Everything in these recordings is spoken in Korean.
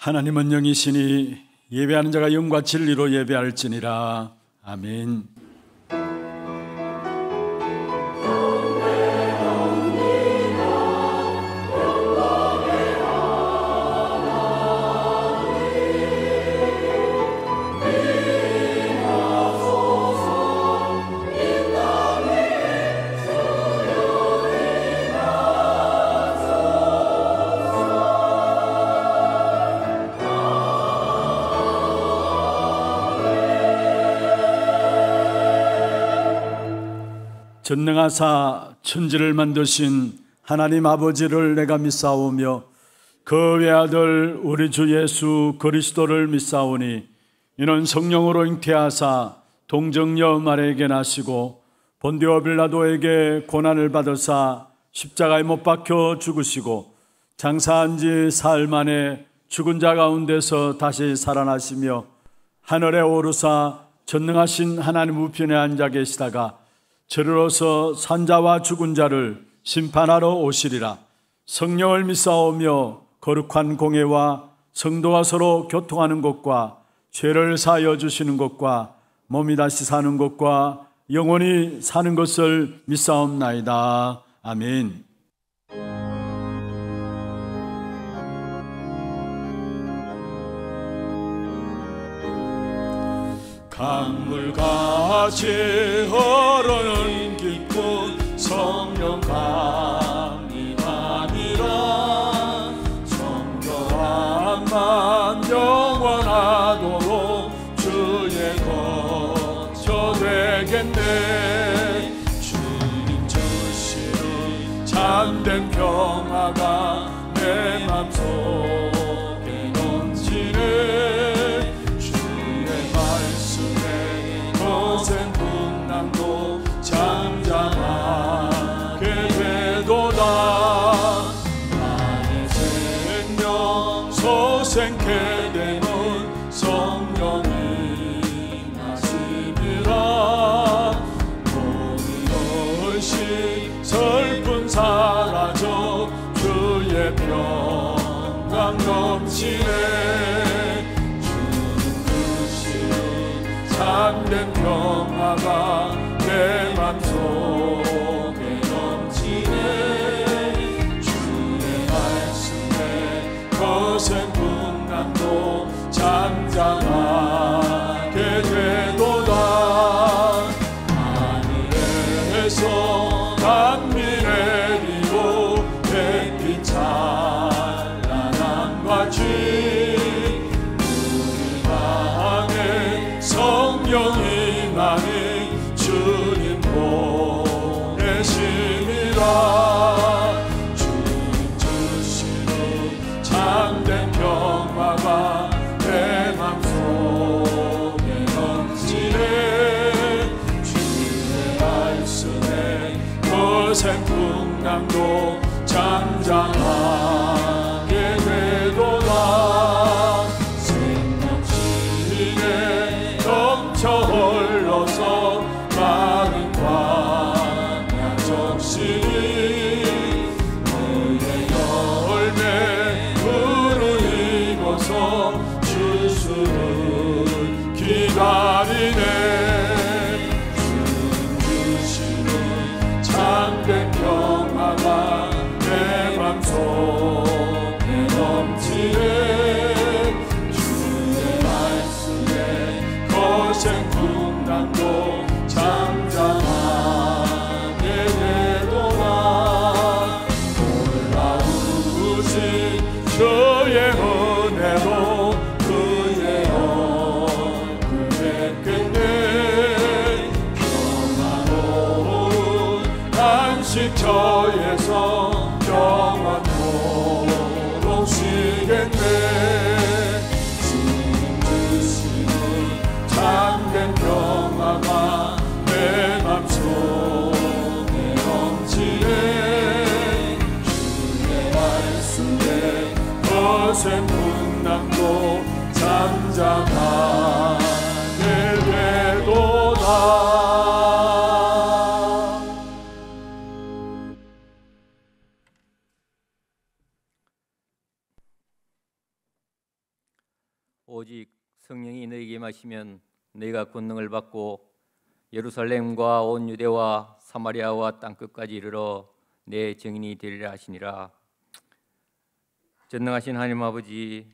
하나님은 영이시니 예배하는 자가 영과 진리로 예배할지니라. 아멘. 전능하사 천지를 만드신 하나님 아버지를 내가 믿사오며 그 외아들 우리 주 예수 그리스도를 믿사오니 이는 성령으로 잉태하사 동정녀 마리아에게 나시고 본디오 빌라도에게 고난을 받으사 십자가에 못 박혀 죽으시고 장사한 지 사흘 만에 죽은 자 가운데서 다시 살아나시며 하늘에 오르사 전능하신 하나님 우편에 앉아 계시다가 저리로서 산자와 죽은 자를 심판하러 오시리라. 성령을 믿사오며 거룩한 공회와 성도가 서로 교통하는 것과 죄를 사하여 주시는 것과 몸이 다시 사는 것과 영원히 사는 것을 믿사옵나이다. 아멘. 강물같이 흐르는 깊은 성령 강이 아니라 정결함만 영원하도록 주의 거처 되겠네. 주님 주시는 참된 평화가 내 맘속에 넘치네. 생풍랑도 잠잠하게 되도다. 나의 생명 소생케 되는 성령이 나시니라. 모든 것이 슬픔 사라져 주의 평강 넘치네. 참된 평화가 내 맘속에 넘치네. 주의 말씀에 거센 풍랑도 잠잠하게 되도다. 하늘에서 단비 내리고 햇빛 찬란한 같이 성령이 나니 주님 보내심이라. 주님 주시는 참된 평화가 내 맘속에 넘치네. 주의 말씀에 거센 풍랑도 잠잠하게 되도다. 생명시에 넘쳐 흘러서 마른 광야 적시니 그의 열매 푸른 이곳서 주수를 기다리네. 주님 주시는 참된 평화가 내 맘속에 넘치네. 주의 말씀에 거센 풍랑도 잠잠하게 되도다. 놀라우신 주의 은혜로 그의 얼굴 뵙겠네. 평화로운 안식처에서 영원토록 쉬겠네. 참된 평화가 내 맘속에 넘치네. 주의 말씀에 거센 풍랑도 잠잠하게 되도다. 오직 성령이 너희에게 임하시면 너희가 권능을 받고 예루살렘과 온 유대와 사마리아와 땅끝까지 이르러 내 증인이 되리라 하시니라. 전능하신 하나님 아버지,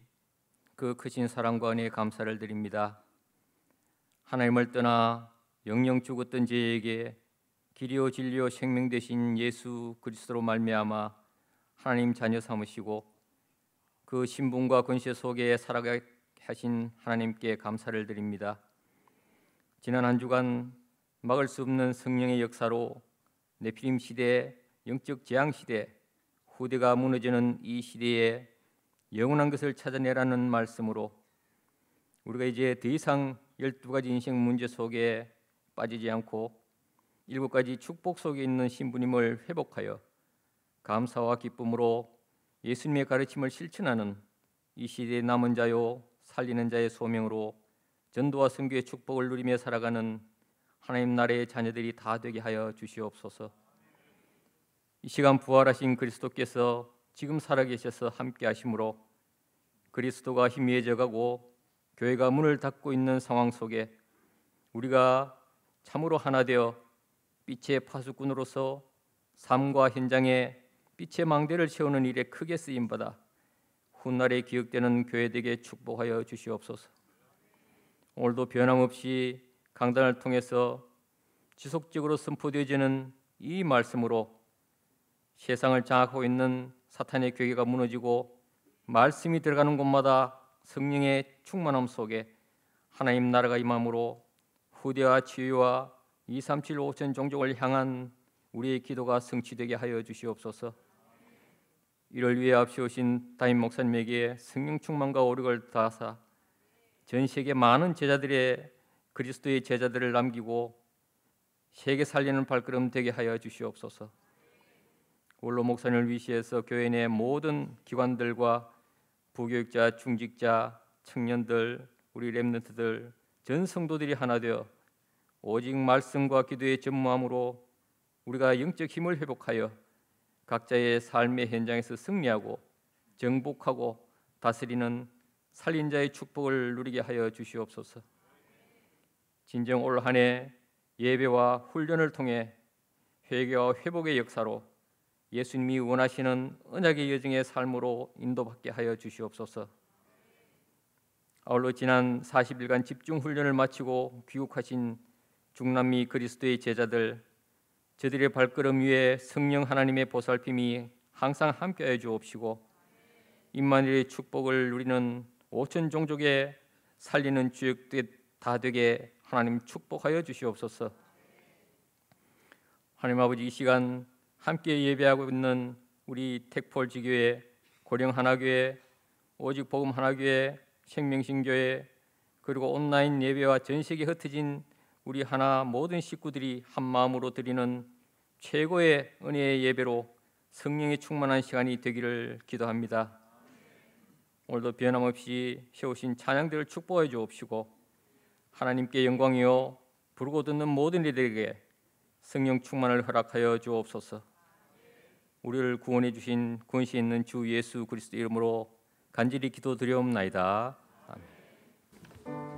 그 크신 사랑과 은혜에 감사를 드립니다. 하나님을 떠나 영영 죽었던 저희에게 길이요 진리요 생명 되신 예수 그리스도로 말미암아 하나님 자녀 삼으시고 그 신분과 권세 속에 살아가게 하신 하나님께 감사를 드립니다. 지난 한 주간 막을 수 없는 성령의 역사로 네피림 시대, 영적 재앙 시대, 후대가 무너지는 이 시대에 영원한 것을 찾아내라는 말씀으로 우리가 이제 더 이상 12가지 인생 문제 속에 빠지지 않고 7가지 축복 속에 있는 신부님을 회복하여 감사와 기쁨으로 예수님의 가르침을 실천하는 이 시대의 남은 자요 살리는 자의 소명으로 전도와 선교의 축복을 누리며 살아가는 하나님 나라의 자녀들이 다 되게 하여 주시옵소서. 이 시간 부활하신 그리스도께서 지금 살아계셔서 함께 하심으로 그리스도가 희미해져 가고 교회가 문을 닫고 있는 상황 속에 우리가 참으로 하나 되어 빛의 파수꾼으로서 삶과 현장에 빛의 망대를 세우는 일에 크게 쓰임받아 훗날에 기억되는 교회되게 축복하여 주시옵소서. 오늘도 변함없이 강단을 통해서 지속적으로 선포되어지는 이 말씀으로 세상을 장악하고 있는 사탄의 괴계가 무너지고 말씀이 들어가는 곳마다 성령의 충만함 속에 하나님 나라가 임함으로 후대와 치유와 237 5천 종족을 향한 우리의 기도가 성취되게 하여 주시옵소서. 이를 위해 앞세우신 담임 목사님에게 성령 충만과 오력을 다하사 전 세계 많은 제자들의 그리스도의 제자들을 남기고 세계 살리는 발걸음 되게 하여 주시옵소서. 원로 목사님을 위시해서 교회 내 모든 기관들과 부교육자, 중직자, 청년들, 우리 렘넌트들, 전 성도들이 하나 되어 오직 말씀과 기도의 전무함으로 우리가 영적 힘을 회복하여 각자의 삶의 현장에서 승리하고 정복하고 다스리는 살린 자의 축복을 누리게 하여 주시옵소서. 진정 올 한 해 예배와 훈련을 통해 회개와 회복의 역사로 예수님이 원하시는 언약의 여정의 삶으로 인도받게 하여 주시옵소서. 아울러 지난 40일간 집중 훈련을 마치고 귀국하신 중남미 그리스도의 제자들, 저들의 발걸음 위에 성령 하나님의 보살핌이 항상 함께하여 주옵시고 임마누엘의 축복을 누리는 5천 종족의 살리는 주역들 다 되게 하나님 축복하여 주시옵소서. 하나님 아버지, 이 시간 함께 예배하고 있는 우리 택폴지교회, 고령하나교회, 오직 복음 하나교회, 생명신교회, 그리고 온라인 예배와 전 세계에 흩어진 우리 하나 모든 식구들이 한 마음으로 드리는 최고의 은혜의 예배로 성령의 충만한 시간이 되기를 기도합니다. 오늘도 변함없이 세우신 찬양들을 축복해 주옵시고 하나님께 영광이요 부르고 듣는 모든 이들에게 성령 충만을 허락하여 주옵소서. 우리를 구원해 주신 권세 있는 주 예수 그리스도 이름으로 간절히 기도드리옵나이다. 아멘.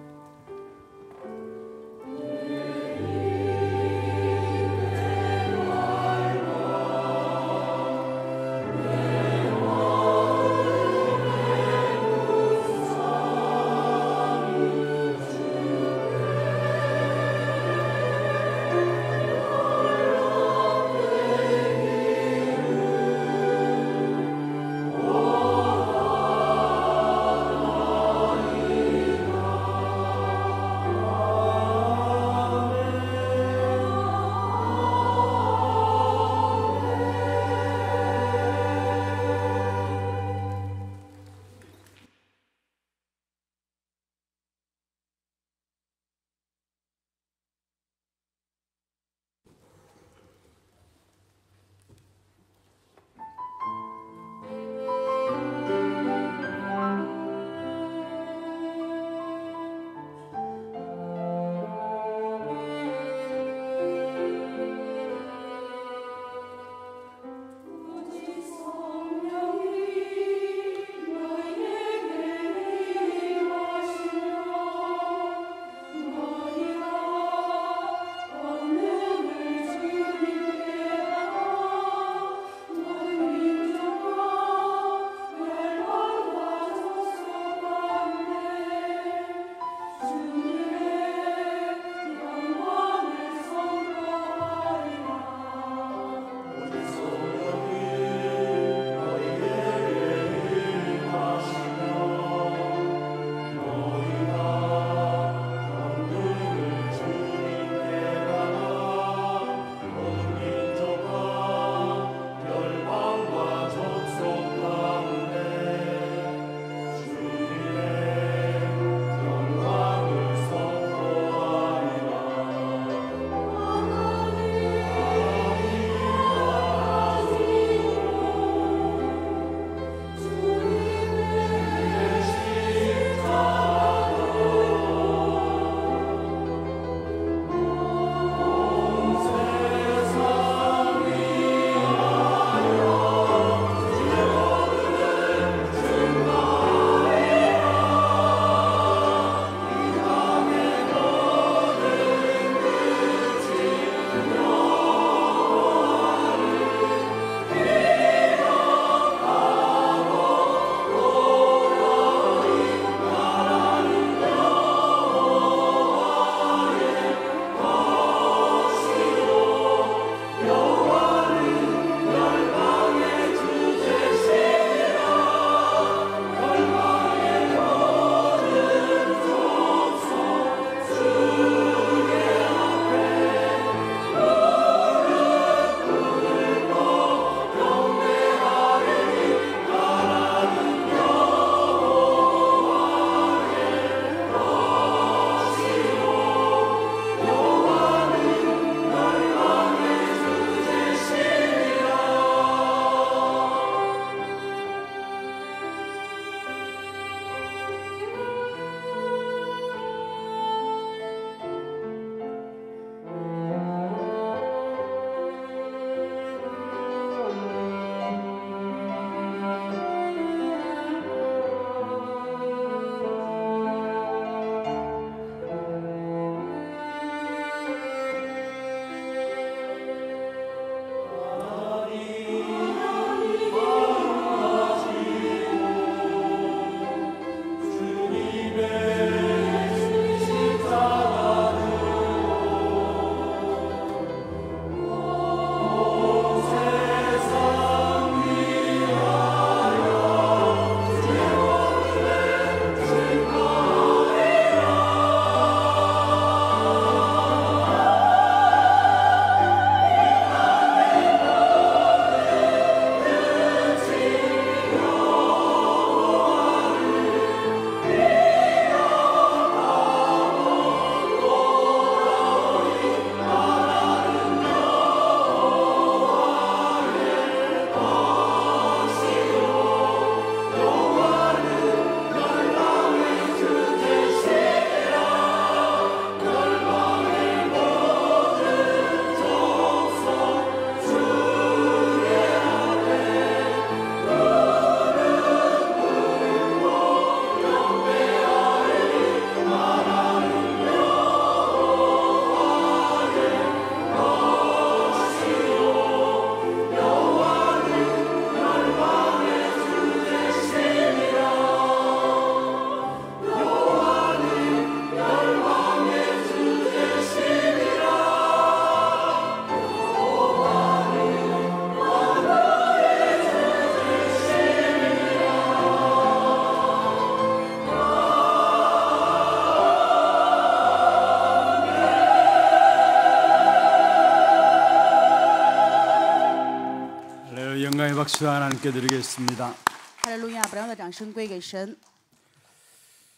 박수 하나님께 드리겠습니다. 哈利路亚！把荣耀的掌声归给神。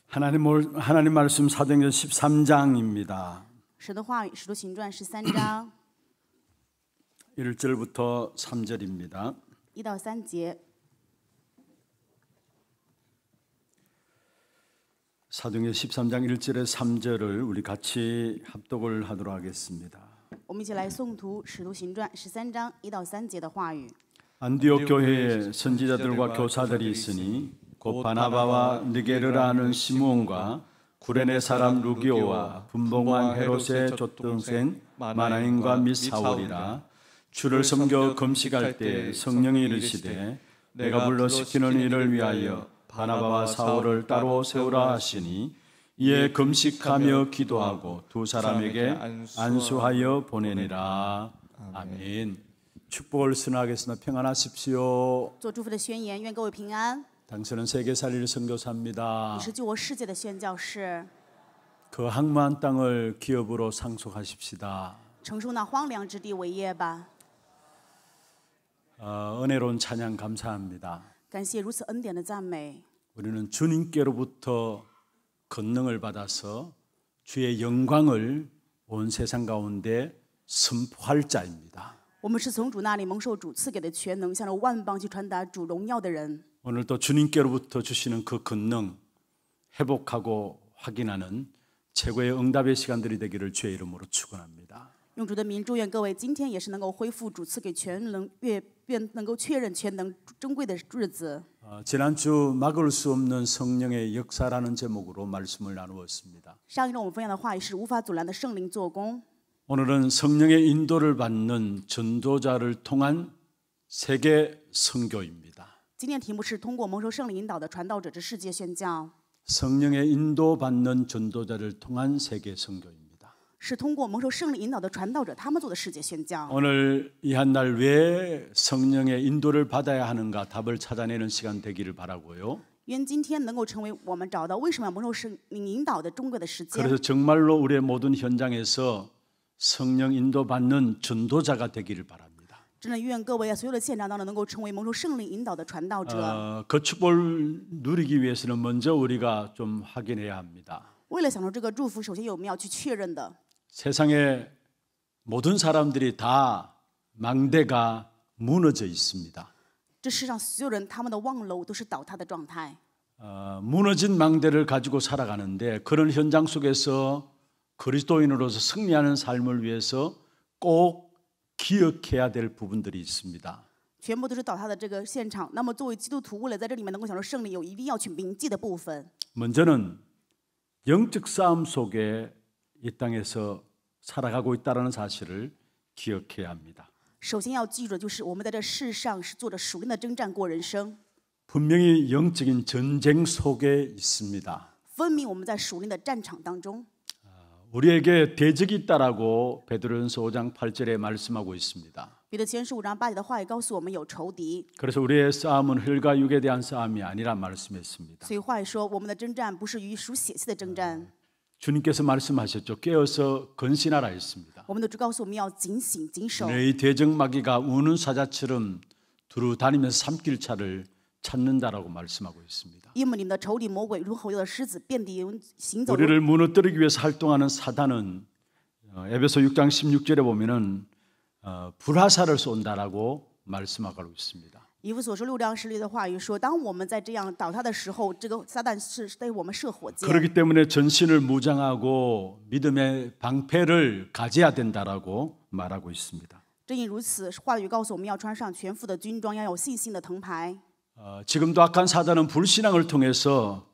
하나님 말씀 사도행전 13장입니다. 神的话语，《使徒行传》13章 1절부터 3절입니다. 1到3节。 사도행전 13장 1절에 3절을 우리 같이 합독을 하도록 하겠습니다. 我们一起来诵读《使徒行传》13章1到3节的话语。 안디옥 교회에 선지자들과 교사들이 있으니 곧 바나바와 느게르라 하는 시므온과 구레네 사람 루기오와 분봉왕 헤롯의 맏동생 마나인과 및 사울이라. 주를 섬겨 금식할 때 성령이 이르시되 내가 불러 시키는 일을 위하여 바나바와 사울을 따로 세우라 하시니 이에 금식하며 기도하고 두 사람에게 안수하여 보내니라. 아멘. 축복을 선언하겠습니다. 평안하십시오. 做祝福的宣言，愿各位平安。 당신은 세계 살릴 선교사입니다. 你是救我世界的宣教士， 그 항무한 땅을 기업으로 상속하십시다. 承受那荒凉之地为业吧。 은혜로운 찬양 감사합니다. 感谢如此恩典的赞美。 우리는 주님께로부터 권능을 받아서 주의 영광을 온 세상 가운데 선포할 자입니다. 我们是从主那里蒙受主赐给的全能，向着万邦去传达主荣耀的人。 오늘도 주님께로부터 주시는 그 권능 회복하고 확인하는 최고의 응답의 시간들이 되기를 주의 이름으로 축원합니다. 用主的名祝愿各位今天也是能够恢复主赐给全能，愿能够确认全能珍贵的日子。 지난주 막을 수 없는 성령의 역사라는 제목으로 말씀을 나누었습니다. 上一周我们分享的话语是无法阻拦的圣灵做工。 오늘은 성령의 인도를 받는 전도자를 통한 세계 선교입니다. 今天题目是通过蒙受圣灵引导的传道者之世界宣教， 성령의 인도받는 전도자를 통한 세계 선교입니다. 是通过蒙受圣灵引导的传道者他们做的世界宣教。 오늘 이 한 날 왜 성령의 인도를 받아야 하는가 답을 찾아내는 시간 되기를 바라고요. 愿今天能够成为我们找到为什么要蒙受圣灵引导的珍贵的时间。 그래서 정말로 우리의 모든 현장에서 성령 인도받는 전도자가 되기를 바랍니다. 真的愿各位在所有的现场当中能够成为蒙受圣灵引导的传道者。 그 축복을 누리기 위해서는 먼저 우리가 좀 확인해야 합니다. 为了享受这个祝福，首先我们要去确认的， 세상의 모든 사람들이 다 망대가 무너져 있습니다. 这世上所有人他们的望楼都是倒塌的状态。 무너진 망대를 가지고 살아가는데 그런 현장 속에서 그리스도인으로서 승리하는 삶을 위해서 꼭 기억해야 될 부분들이 있습니다. 全部都是倒塌的这个现场。那么作为基督徒，为了在这里面能够享受圣灵，有一定要去铭记的部分。 먼저는 영적 싸움 속에 이 땅에서 살아가고 있다는 사실을 기억해야 합니다. 首先要记住的就是我们在这世上是做着属灵的征战过人生， 분명히 영적인 전쟁 속에 있습니다. 分明我们在属灵的战场当中。 우리에게 대적이 있다라고 베드로전서 5장 8절에 말씀하고 있습니다. 彼得前书5章8节的话语告诉我们有仇敌， 그래서 우리의 싸움은 혈과 육에 대한 싸움이 아니라 말씀했습니다. 所以话语说我们的征战不是与属血气的征战。 주님께서 말씀하셨죠. 깨어서 건신하라 했습니다. 我们的主告诉我们要警醒谨守， 이 대적마귀가 우는 사자처럼 두루 다니면서 삼킬차를 찾는다라고 말씀하고 있습니다. 因为你们的仇敌魔鬼如吼叫的狮子，遍地行走。 우리를 무너뜨리기 위해서 활동하는 사단은 에베소 6장 16절에 보면은 불화살을 쏜다라고 말씀하고 있습니다. 以弗所书6章16的话语说，当我们在这样倒塌的时候，这个撒旦是对我们射火箭。 그렇기 때문에 전신을 무장하고 믿음의 방패를 가져야 된다라고 말하고 있습니다. 正因如此，话语告诉我们要穿上全副的军装，要有信心的藤牌。 지금도 악한 사단은 불신앙을 통해서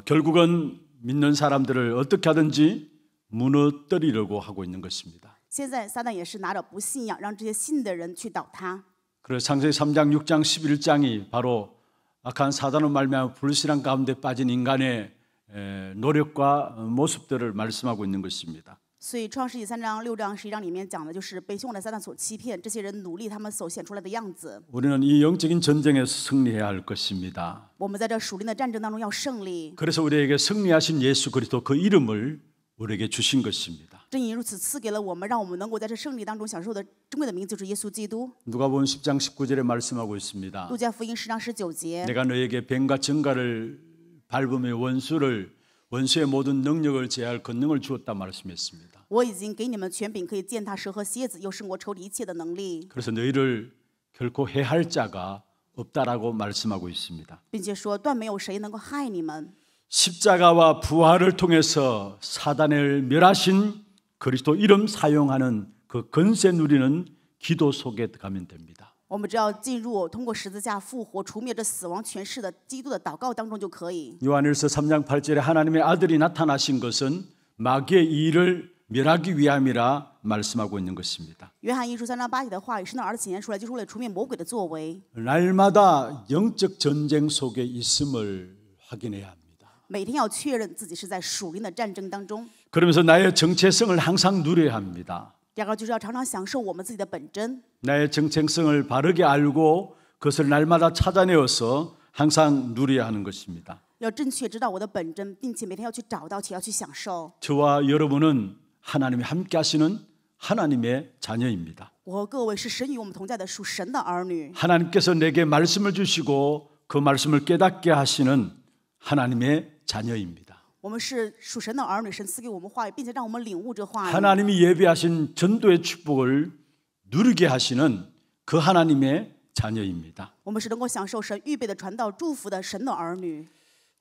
결국은 믿는 사람들을 어떻게 하든지 무너뜨리려고 하고 있는 것입니다. 现在撒旦也是拿着不信仰，让这些信的人去倒塌。 그래서 창세기 3장, 6장, 11장이 바로 악한 사단으로 말미암아 불신앙 가운데 빠진 인간의 노력과 모습들을 말씀하고 있는 것입니다. 所以创世纪3章、6章、11章里面讲的就是被凶恶的撒旦所欺骗，这些人努力他们所显出来的样子。 우리는 이 영적인 전쟁에서 승리해야 할 것입니다. 我们在这属灵的战争当中要胜利， 그래서 우리에게 승리하신 예수 그리스도 그 이름을 우리에게 주신 것입니다. 正因如此赐给了我们，让我们能够在这胜利当中享受的珍贵的名字，就是耶稣基督。 누가복음 10장 19절에 말씀하고 있습니다. 路加福音10章19节， 내가 너에게 뱀과 정갈을 밟으며 원수의 모든 능력을 제할 권능을 주었다 말씀했습니다. 我已经给你们权柄，可以践踏蛇和蝎子，又胜过仇敌一切的能力， 그래서 너희를 결코 해할 자가 없다라고 말씀하고 있습니다. 并且说断没有谁能够害你们。 십자가와 부활을 통해서 사단을 멸하신 그리스도 이름 사용하는 그 권세 누리는 기도 속에 들어가면 됩니다. 我们只要进入通过十字架复活、除灭这死亡权势的基督的祷告当中就可以。 요한일서 3장 8절에 하나님의 아들이 나타나신 것은 마귀의 일을 멸하기 위함이라 말씀하고 있는 것입니다. 约翰一书3章8节的话语，神的儿子显现出来，就是为了除灭魔鬼的作为。 날마다 영적 전쟁 속에 있음을 확인해야 합니다. 每天要确认自己是在属灵的战争当中。 그러면서 나의 정체성을 항상 누려야 합니다. 第二个就是要常常享受我们自己的本真， 나의 정체성을 바르게 알고 그것을 날마다 찾아내어서 항상 누려야 하는 것입니다. 要正确知道我的本真，并且每天要去找到且要去享受。 저와 여러분은 하나님이 함께 하시는 하나님의 자녀입니다. 我和各位是神与我们同在的属神的儿女， 하나님께서 내게 말씀을 주시고 그 말씀을 깨닫게 하시는 하나님의 자녀입니다. 我们是属神的儿女，神赐给我们话语，并且让我们领悟这话语。 하나님이 예비하신 전도의 축복을 누리게 하시는 그 하나님의 자녀입니다. 我们是能够享受神预备的传道祝福的神的儿女。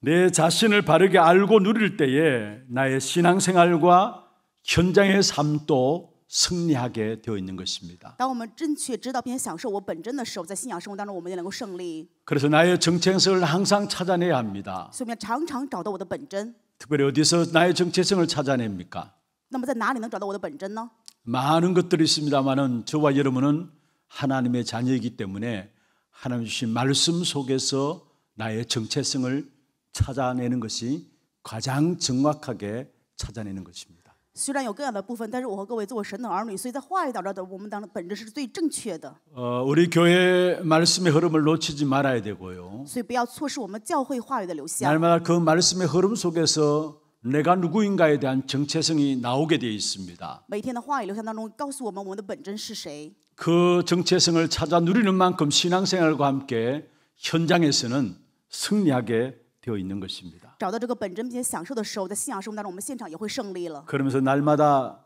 내 자신을 바르게 알고 누릴 때에 나의 신앙생활과 현장의 삶도 승리하게 되어 있는 것입니다. 当我们正确知道并且享受我本真的时候，在信仰生活当中，我们也能够胜利。 그래서 나의 정체성을 항상 찾아내야 합니다. 所以我们要常常找到我的本真。 특별히 어디서 나의 정체성을 찾아냅니까? 那么在哪里能找到我的本真呢？ 많은 것들이 있습니다만은 저와 여러분은 하나님의 자녀이기 때문에 하나님 주신 말씀 속에서 나의 정체성을 찾아내는 것이 가장 정확하게 찾아내는 것입니다. 虽然有各样的部分，但是我和各位作为神的儿女，所以在话语找到的我们当中本质是最正确的。 우리 교회 말씀의 흐름을 놓치지 말아야 되고요. 所以不要错失我们教会话语的流向。 날마다 그 말씀의 흐름 속에서 내가 누구인가에 대한 정체성이 나오게 되어 있습니다. 每天的话语流向当中，告诉我们我们的本真是谁。 그 정체성을 찾아 누리는 만큼 신앙생활과 함께 현장에서는 승리하게 되어 있는 것입니다. 找到这个本真并且享受的时候，在信仰生活当中，我们现场也会胜利了。 그러면서 날마다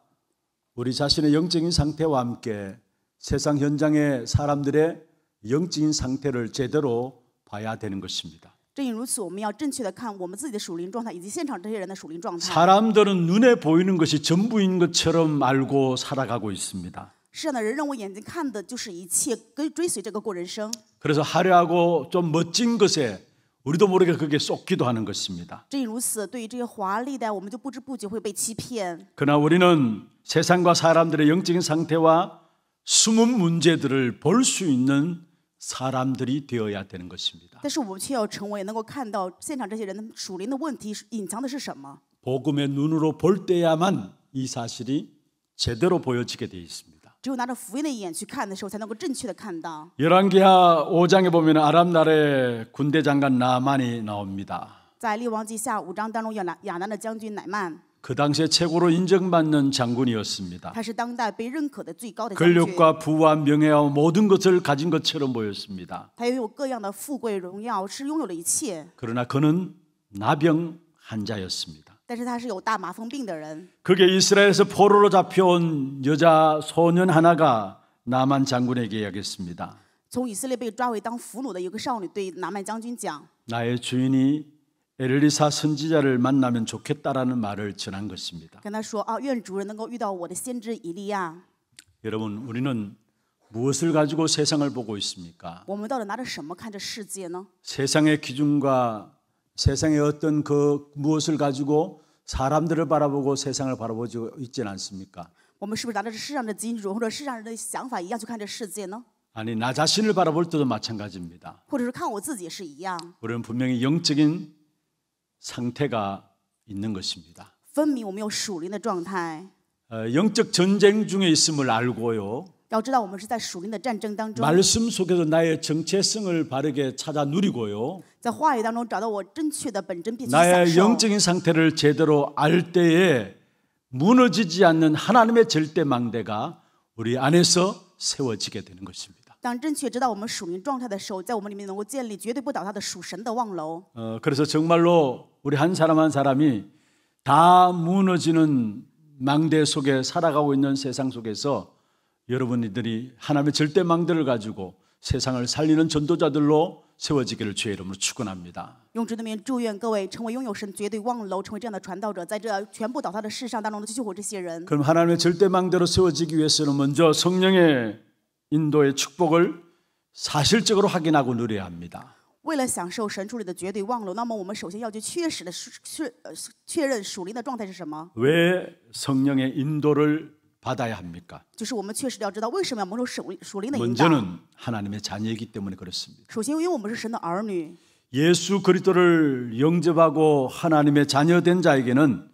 우리 자신의 영적인 상태와 함께 세상 현장의 사람들의 영적인 상태를 제대로 봐야 되는 것입니다. 正因如此，我们要正确的看我们自己的属灵状态，以及现场这些人的属灵状态。 사람들은 눈에 보이는 것이 전부인 것처럼 알고 살아가고 있습니다. 世上的人认为眼睛看的就是一切，跟追随这个过人生。 그래서 화려하고 좀 멋진 것에 우리도 모르게 그게 쏟기도 하는 것입니다. 正因如此，对于这些华丽的，我们就不知不觉会被欺骗。 그러나 우리는 세상과 사람들의 영적인 상태와 숨은 문제들을 볼 수 있는 사람들이 되어야 되는 것입니다. 但是我们却要成为能够看到现场这些人的属灵的问题隐藏的是什么。 복음의 눈으로 볼 때야만 이 사실이 제대로 보여지게 되어 있습니다. 只有拿着福音的眼去看的时候，才能够正确的看到。 열왕기하 5장에 보면 아람 나라의 군대 장관 나만이 나옵니다. 在列王记下5章当中，亚南的将军乃曼， 그 당시에 최고로 인정받는 장군이었습니다. 他是当代被认可的最高的将军。 권력과 부와 명예와 모든 것을 가진 것처럼 보였습니다. 他拥有各样的富贵荣耀，是拥有了一切。 그러나 그는 나병 환자였습니다. 但是他是有大麻风病的人。 그게 이스라엘에서 포로로 잡혀온 여자 소년 하나가 나만 장군에게 이야기했습니다. 从以色列被抓为当俘虏的有个少女对拿曼将军讲： 나의 주인이 엘리사 선지자를 만나면 좋겠다라는 말을 전한 것입니다. 跟他说啊，愿主人能够遇到我的先知以利亚。 여러분, 우리는 무엇을 가지고 세상을 보고 있습니까? 我们到底拿着什么看这世界呢？ 세상의 기준과 세상의 어떤 그 무엇을 가지고 사람들을 바라보고 세상을 바라보지 있지는 않습니까? 我们是不是拿着世上的基准或者世上人的想法一样去看这世界呢？ 아니, 나 자신을 바라볼 때도 마찬가지입니다. 或者是看我自己也是一样？ 우리는 분명히 영적인 상태가 있는 것입니다. 分明我们有属灵的状态。 영적 전쟁 중에 있음을 알고요. 要知道我们是在属灵的战争当中， 말씀 속에서 나의 정체성을 바르게 찾아 누리고요. 在话语当中找到我正确的本真，并去享 나의 受。 영적인 상태를 제대로 알 때에 무너지지 않는 하나님의 절대 망대가 우리 안에서 세워지게 되는 것입니다. 当正确知道我们属灵状态的时候，在我们里面能够建立绝对不倒塌的属神的望楼。 그래서 정말로 우리 한 사람 한 사람이 다 무너지는 망대 속에 살아가고 있는 세상 속에서 여러분들이 하나님의 절대 망대를 가지고 세상을 살리는 전도자들로 세워지기를 주의 이름으로 축원합니다. 用主的名祝愿各位成为拥有神绝对望楼，成为这样的传道者，在这全部倒塌的世上当中的救活这些人。 그럼 하나님의 절대 망대로 세워지기 위해서는 먼저 성령의 인도의 축복을 사실적으로 확인하고 누려야 합니다. 为了享受神处理的绝对望楼，那么我们首先要去确认属灵的状态是什么？ 왜 성령의 인도를 받아야 합니까? 就是我们确实要知道为什么要蒙受属灵的引导。 먼저는 하나님의 자녀이기 때문에 그렇습니다. 首先，因为我们是神的儿女， 예수 그리스도를 영접하고 하나님의 자녀된 자에게는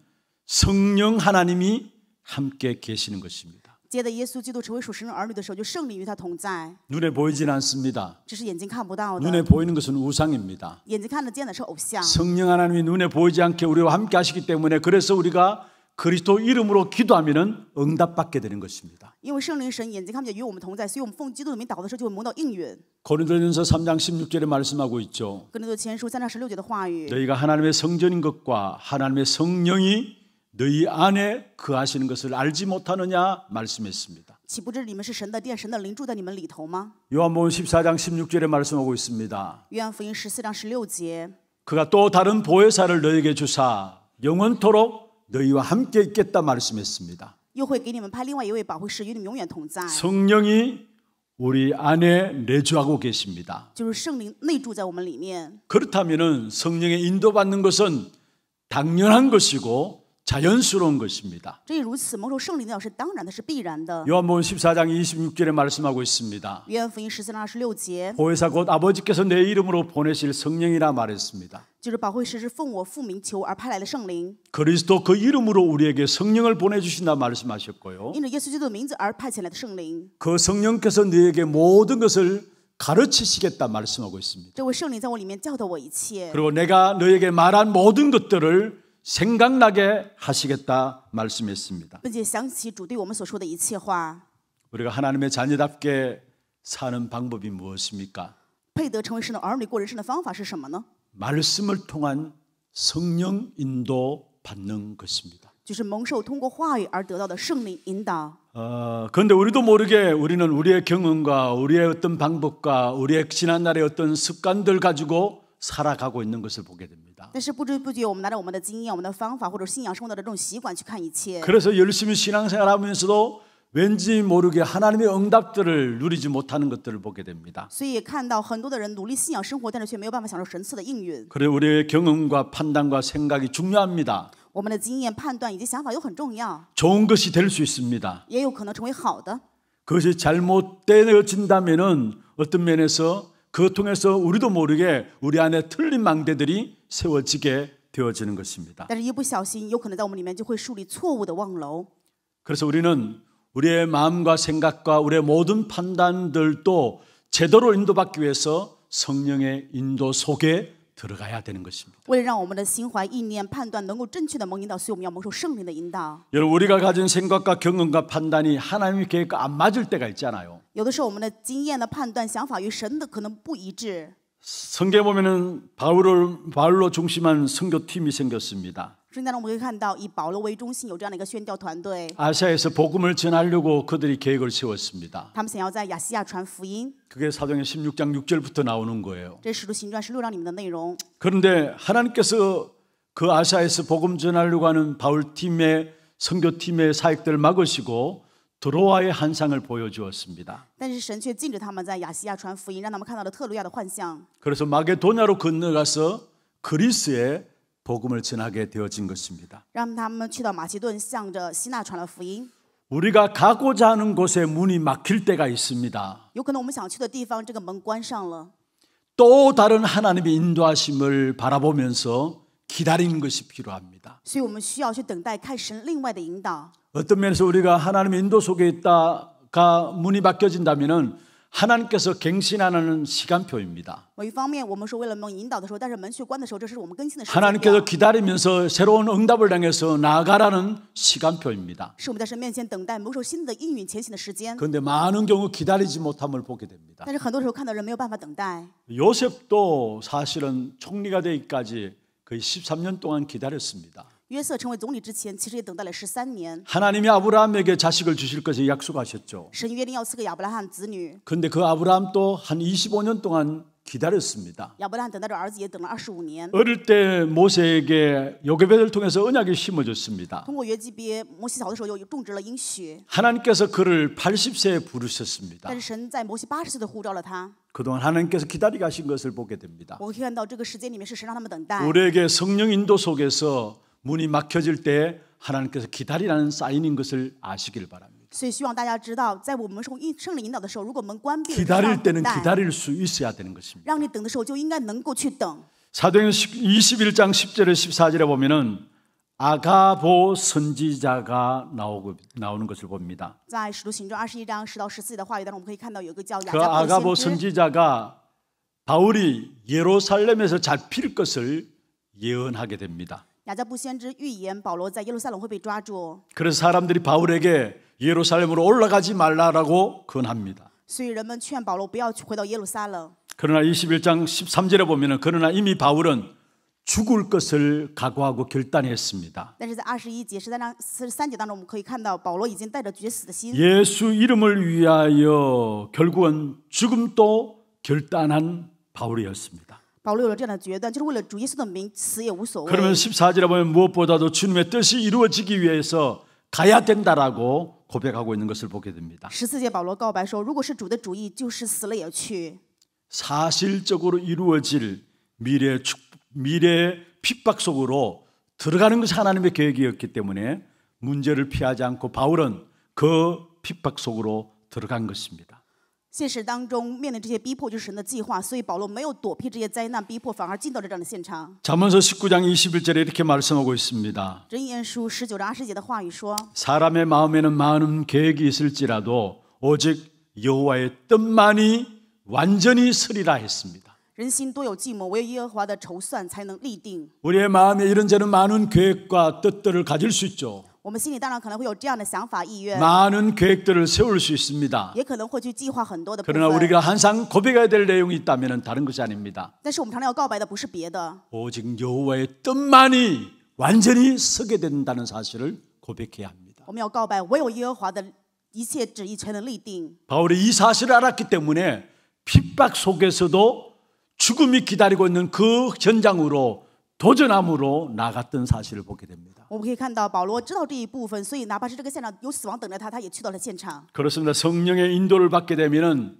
성령 하나님이 함께 계시는 것입니다. 接着耶稣基督成为属神的儿女的时候，就圣灵与他同在。 눈에 보이진 않습니다. 这是眼睛看不到的， 눈에 보이는 것은 우상입니다. 眼睛看得见的是偶像。 성령 하나님이 눈에 보이지 않게 우리와 함께 하시기 때문에 그래서 우리가 그리스도 이름으로 기도하면 응답받게 되는 것입니다. 因为圣灵神眼睛看不见与我们同在，所以我们奉基督的名祷的时候就会蒙到应允。 고린도전서 3장 16절에 말씀하고 있죠. 哥林多前书3章16节的话语， 너희가 하나님의 성전인 것과 하나님의 성령이 너희 안에 거하시는 것을 알지 못하느냐 말씀했습니다. 岂不知你们是神的殿，神的灵住在你们里头吗？ 요한복음 14장 16절에 말씀하고 있습니다. 约翰福音14章16节， 그가 또 다른 보혜사를 너희에게 주사 영원토록 너희와 함께 있겠다 말씀했습니다. 又会给你们派另外一位保惠师，与你们永远同在。 성령이 우리 안에 내주하고 계십니다. 就是圣灵内住在我们里面。 그렇다면 성령의 인도받는 것은 당연한 것이고 자연스러운 것입니다. 正因如此，蒙受圣灵的是当然的，是必然的。 요한복음 14장 26절에 말씀하고 있습니다. 约翰福音14章26节， 보혜사 곧 아버지께서 내 이름으로 보내실 성령이라 말했습니다. 就是保惠师是奉我父名求而派来的圣灵， 그리스도 그 이름으로 우리에게 성령을 보내주신다 말씀하셨고요. 因着耶稣基督的名字而派遣来的圣灵。 그 성령께서 너에게 모든 것을 가르치시겠다 말씀하고 있습니다. 这位圣灵在我里面教导我一切， 그리고 내가 너에게 말한 모든 것들을 생각나게 하시겠다 말씀했습니다. 并且想起主对我们所说的一切话。 우리가 하나님의 자녀답게 사는 방법이 무엇입니까? 配得成为神的儿女过人生的方法是什么呢？ 말씀을 통한 성령 인도 받는 것입니다. 就是蒙受通过话语而得到的圣灵引导。 그런데 우리도 모르게 우리는 우리의 경험과 우리의 어떤 방법과 우리의 지난날의 어떤 습관들 가지고 살아가고 있는 것을 보게 됩니다. 但是不知不觉，我们拿着我们的经验、我们的方法或者信仰生活的这种习惯去看一切， 그래서 열심히 신앙생활하면서도 왠지 모르게 하나님의 응답들을 누리지 못하는 것들을 보게 됩니다. 所以也看到很多的人努力信仰生活，但是却没有办法享受神赐的应允。 그래 우리의 경험과 판단과 생각이 중요합니다. 我们的经验、判断以及想法都很重要， 좋은 것이 될 수 있습니다. 也有可能成为好的。 그것이 잘못되어진다면은 어떤 면에서 그것 통해서 우리도 모르게 우리 안에 틀린 망대들이 세워지게 되어지는 것입니다. 但是一不小心，有可能在我们里面就会树立错误的望楼。 그래서 우리는 우리의 마음과 생각과 우리의 모든 판단들도 제대로 인도받기 위해서 성령의 인도 속에 들어가야 되는 것입니다. 为了让我们的心怀意念、判断能够正确的蒙引导，所以我们要蒙受圣灵的引导。 여러분 우리가 가진 생각과 경험과 판단이 하나님의 계획과 안 맞을 때가 있잖아요. 有的时候，我们的经验的判断、想法与神的可能不一致。 성경에 보면은 바울로 중심한 선교팀이 생겼습니다. 圣经当中，我们可以看到以保罗为中心有这样的一个宣教团队， 아시아에서 복음을 전하려고 그들이 계획을 세웠습니다. 他们想要在亚细亚传福音。 그게 사도행전 16장 6절부터 나오는 거예요. 这是使徒行传16章里面的内容。 그런데 하나님께서 그 아시아에서 복음 전하려고 하는 바울팀의 선교팀의 사역들을 막으시고 드로아의 환상을 보여주었습니다. 但是神却禁止他们在亚细亚传福音，让他们看到了特鲁亚的幻象。 그래서 마게도냐로 건너가서 그리스에 복음을 전하게 되어진 것입니다. 让他们去到马其顿，向着希腊传了福音。 우리가 가고자 하는 곳에 문이 막힐 때가 있습니다. 有可能我们想去的地方，这个门关上了， 또 다른 하나님의 인도하심을 바라보면서 기다리는 것이 필요합니다. 所以我们需要去等待看神另外的引导。 어떤 면에서 우리가 하나님의 인도 속에 있다가 문이 막혀진다면은 하나님께서 갱신 안 하는 시간표입니다. 某一方面，我们是为了蒙引导的时候，但是门却关的时候，这是我们更新的时间 하나님께서 表， 기다리면서 새로운 응답을 향해서 나아가라는 시간표입니다. 是我们在神面前等待蒙受新的应允前行的时间。 그런데 많은 경우 기다리지 못함을 보게 됩니다. 但是很多时候看到人没有办法等待。 요셉도 사실은 총리가 되기까지 거의 13년 동안 기다렸습니다. 约瑟成为总理之前，其实也等待了13年。 하나님이 아브라함에게 자식을 주실 것을 약속하셨죠. 神约定要赐给亚伯拉罕子女， 그런데 그 아브라함도 한 25년 동안 기다렸습니다. 亚伯拉罕等待着儿子也等了25年。 어릴 때 모세에게 요게벳을 통해서 언약이 심어졌습니다. 通过约基别，摩西小的时候又种植了应许， 하나님께서 그를 80세에 부르셨습니다. 但是神在摩西80岁的呼召了他。 그동안 하나님께서 기다리게 하신 것을 보게 됩니다. 我可以看到这个时间里面是神让他们等待。 우리에게 성령 인도 속에서 문이 막혀질 때 하나님께서 기다리라는 사인인 것을 아시길 바랍니다. 所以希望大家知道，在我们受圣灵引导的时候，如果门关闭了， 기다릴 때는 让等待 기다릴 수 있어야 되는 것입니다. 让你等的时候就应该能够去等。 사도행전 21장 10절에 14절에 보면은 아가보 선지자가 나오는 것을 봅니다. 在使徒行传21章10到14节的话语当中，我们可以看到有一个叫 그 雅各 아가보 先知， 선지자가 바울이 예루살렘에서 잡힐 것을 예언하게 됩니다. 雅各布先知预言保罗在耶路撒冷会被抓住， 그래서 사람들이 바울에게 예루살렘으로 올라가지 말라라고 권합니다. 所以人们劝保罗不要回到耶路撒冷。 그러나 21장 13절에 보면은 그러나 이미 바울은 죽을 것을 각오하고 결단했습니다. 但是在21节、13章43节当中，我们可以看到保罗已经带着绝死的心， 예수 이름을 위하여 결국은 죽음도 결단한 바울이었습니다. 保罗有了这样的决断，就是为了主耶稣的名，死也无所谓。 그러면 14절에 보면 무엇보다도 주님의 뜻이 이루어지기 위해서 가야 된다라고 고백하고 있는 것을 보게 됩니다. 14节保罗告白说，如果是主的主意，就是死了也去。 사실적으로 이루어질 미래 핍박 속으로 들어가는 것이 하나님의 계획이었기 때문에 문제를 피하지 않고 바울은 그 핍박 속으로 들어간 것입니다. 现实当中面临这些逼迫就是神的计划，所以保罗没有躲避这些灾难逼迫，反而进到这样的现场。 잠언서 19장 21절에 이렇게 말씀하고 있습니다. 箴言书19章20节的话语说， 사람의 마음에는 많은 계획이 있을지라도 오직 여호와의 뜻만이 완전히 서리라 했습니다. 人心多有计谋，唯有耶和华的筹算才能立定。 우리의 마음에 이런저런 많은 계획과 뜻들을 가질 수 있죠. 我们心里当然可能会有这样的想法意愿， 많은 계획들을 세울 수 있습니다. 也可能会去计划很多的部 그러나 分。 우리가 항상 고백해야 될 내용이 있다면 다른 것이 아닙니다. 但是我们常常要告白的不是别的， 오직 여호와의 뜻만이 완전히 서게 된다는 사실을 고백해야 합니다. 我们要告白唯有耶和华的一切旨意才能立定。 바울이 이 사실을 알았기 때문에 핍박 속에서도 죽음이 기다리고 있는 그 현장으로 도전함으로 나갔던 사실을 보게 됩니다. 我们可以看到保罗知道这一部分，所以哪怕是这个现场有死亡等着他，他也去到了现场。 그렇습니다. 성령의 인도를 받게 되면은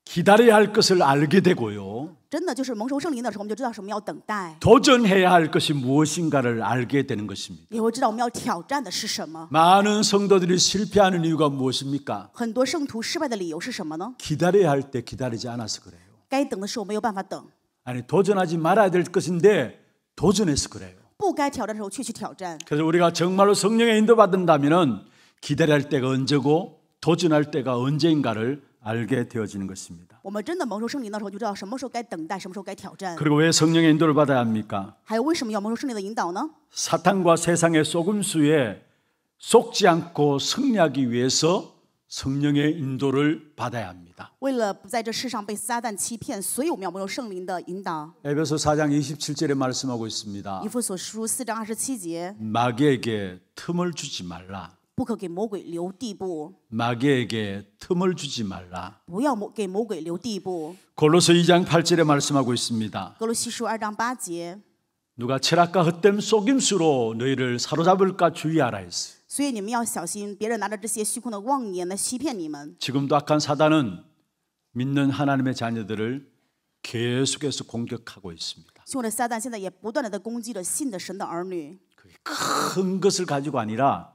기다려야 할 것을 알게 되고요. 真的就是蒙受圣灵的时候，我们就知道什么要等待， 도전해야 할 것이 무엇인가를 알게 되는 것입니다. 也会知道我们要挑战的是什么。 많은 성도들이 실패하는 이유가 무엇입니까? 很多圣徒失败的理由是什么呢？ 기다려야 할 때 기다리지 않아서 그래요. 该等的时候没有办法等， 아니 도전하지 말아야 될 것인데 도전해서 그래요. 不该挑战的时候却去挑战。 그래서 우리가 정말로 성령의 인도 받는다면은 기다려야 할 때가 언제고 도전할 때가 언제인가를 알게 되어지는 것입니다. 我们真的蒙受圣灵的时候，就知道什么时候该等待，什么时候该挑战。 그리고 왜 성령의 인도를 받아야 합니까? 还有为什么要蒙受圣灵的引导呢？ 사탄과 세상의 속임수에 속지 않고 승리하기 위해서 성령의 인도를 받아야 합니다. 为了不在这世上被撒旦欺骗，所以我们要蒙受圣灵的引导。 에베소 4장 27절에 말씀하고 있습니다. 以弗所书4章27节， 마귀에게 틈을 주지 말라. 不可给魔鬼留地步， 마귀에게 틈을 주지 말라. 不要给魔鬼留地步。 골로새 2장 8절에 말씀하고 있습니다. 哥罗西书2章8节， 누가 철학과 헛된 속임수로 너희를 사로잡을까 주의하라 했어. 所以你们要小心，别人拿着这些虚空的妄言来欺骗你们。 지금도 악한 사단은 믿는 하나님의 자녀들을 계속해서 공격하고 있습니다. 凶恶的撒旦现在也不断的在攻击着信的神的儿女， 큰 것을 가지고 아니라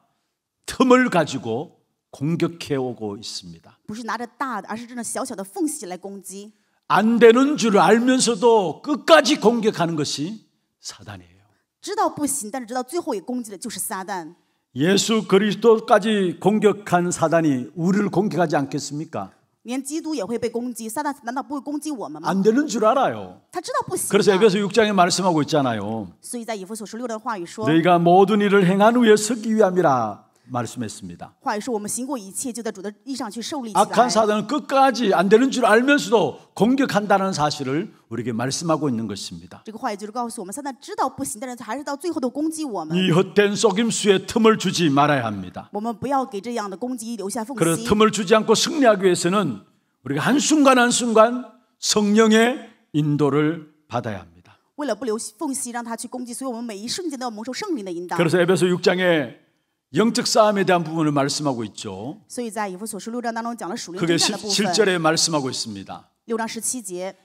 틈을 가지고 공격해 오고 있습니다. 不是拿着大的，而是这种小小的缝隙来攻击。 안 되는 줄 알면서도 끝까지 공격하는 것이 사단이에요. 知道不行，但是直到最后也攻击的就是撒旦。 예수 그리스도까지 공격한 사단이 우리를 공격하지 않겠습니까? 连基督也会被攻击，撒旦难道不会攻击我们吗？ 안 되는 줄 알아요. 他知道不行 그래서 的。 에베소 6장에 말씀하고 있잖아요. 所以在以弗所书6章的话语说， 너희가 모든 일을 행한 후에 서기 위함이라 말씀했습니다. 话语说我们行过一切，就在主的意上去受力起 악한 来。 사단은 끝까지 안 되는 줄 알면서도 공격한다는 사실을 우리에게 말씀하고 있는 것입니다. 这个话语就是告诉我们，撒旦知道不行，但是还是到最后都攻击我们。 이 헛된 속임수에 틈을 주지 말아야 합니다. 我们不要给这样的攻击留下缝 그래서 隙。 틈을 주지 않고 승리하기 위해서는 우리가 한순간 한순간 성령의 인도를 받아야 합니다. 为了不留缝隙让他去攻击，所以我们每一瞬间都要蒙受圣灵的引导。 그래서 에베소 6장에 영적 싸움에 대한 부분을 말씀하고 있죠. 所以在以弗所书6章当中讲了属灵 그게 征战的部分。 17절에 말씀하고 있습니다. 6章17节，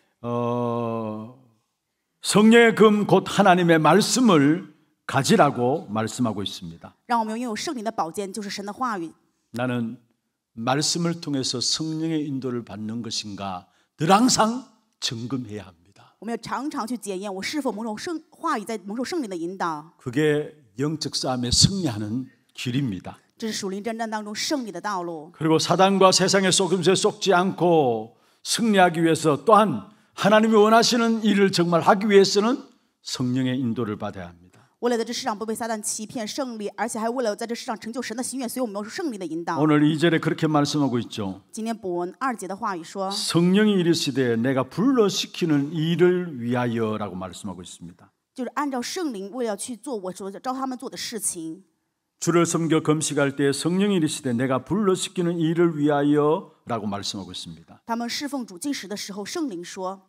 성령의 금 곧 하나님의 말씀을 가지라고 말씀하고 있습니다. 让我们拥有圣灵的宝剑，就是神的话语。 나는 말씀을 통해서 성령의 인도를 받는 것인가 늘 항상 점검해야 합니다. 我们要常常去检验我是否蒙受话语在蒙受圣灵的引导。 그게 영적 싸움에 승리하는 길입니다. 这是属灵征战当中胜利的道路。 그리고 사단과 세상의 속임수에 속지 않고 승리하기 위해서 또한 하나님이 원하시는 일을 정말 하기 위해서는 성령의 인도를 받아야 합니다. 为了在这世上不被撒旦欺骗胜利，而且还为了在这世上成就神的心愿，所以我们要受胜利的引导。 오늘 2절에 그렇게 말씀하고 있죠. 今天本文2节的话语说， 성령이 이르시되 내가 불러시키는 일을 위하여라고 말씀하고 있습니다. 就是按照圣灵为了去做我所召他们做的事情。 주를 섬겨 금식할 때 성령이 이르시되 내가 불러시키는 일을 위하여라고 말씀하고 있습니다. 他们侍奉主进食的时候，圣灵说，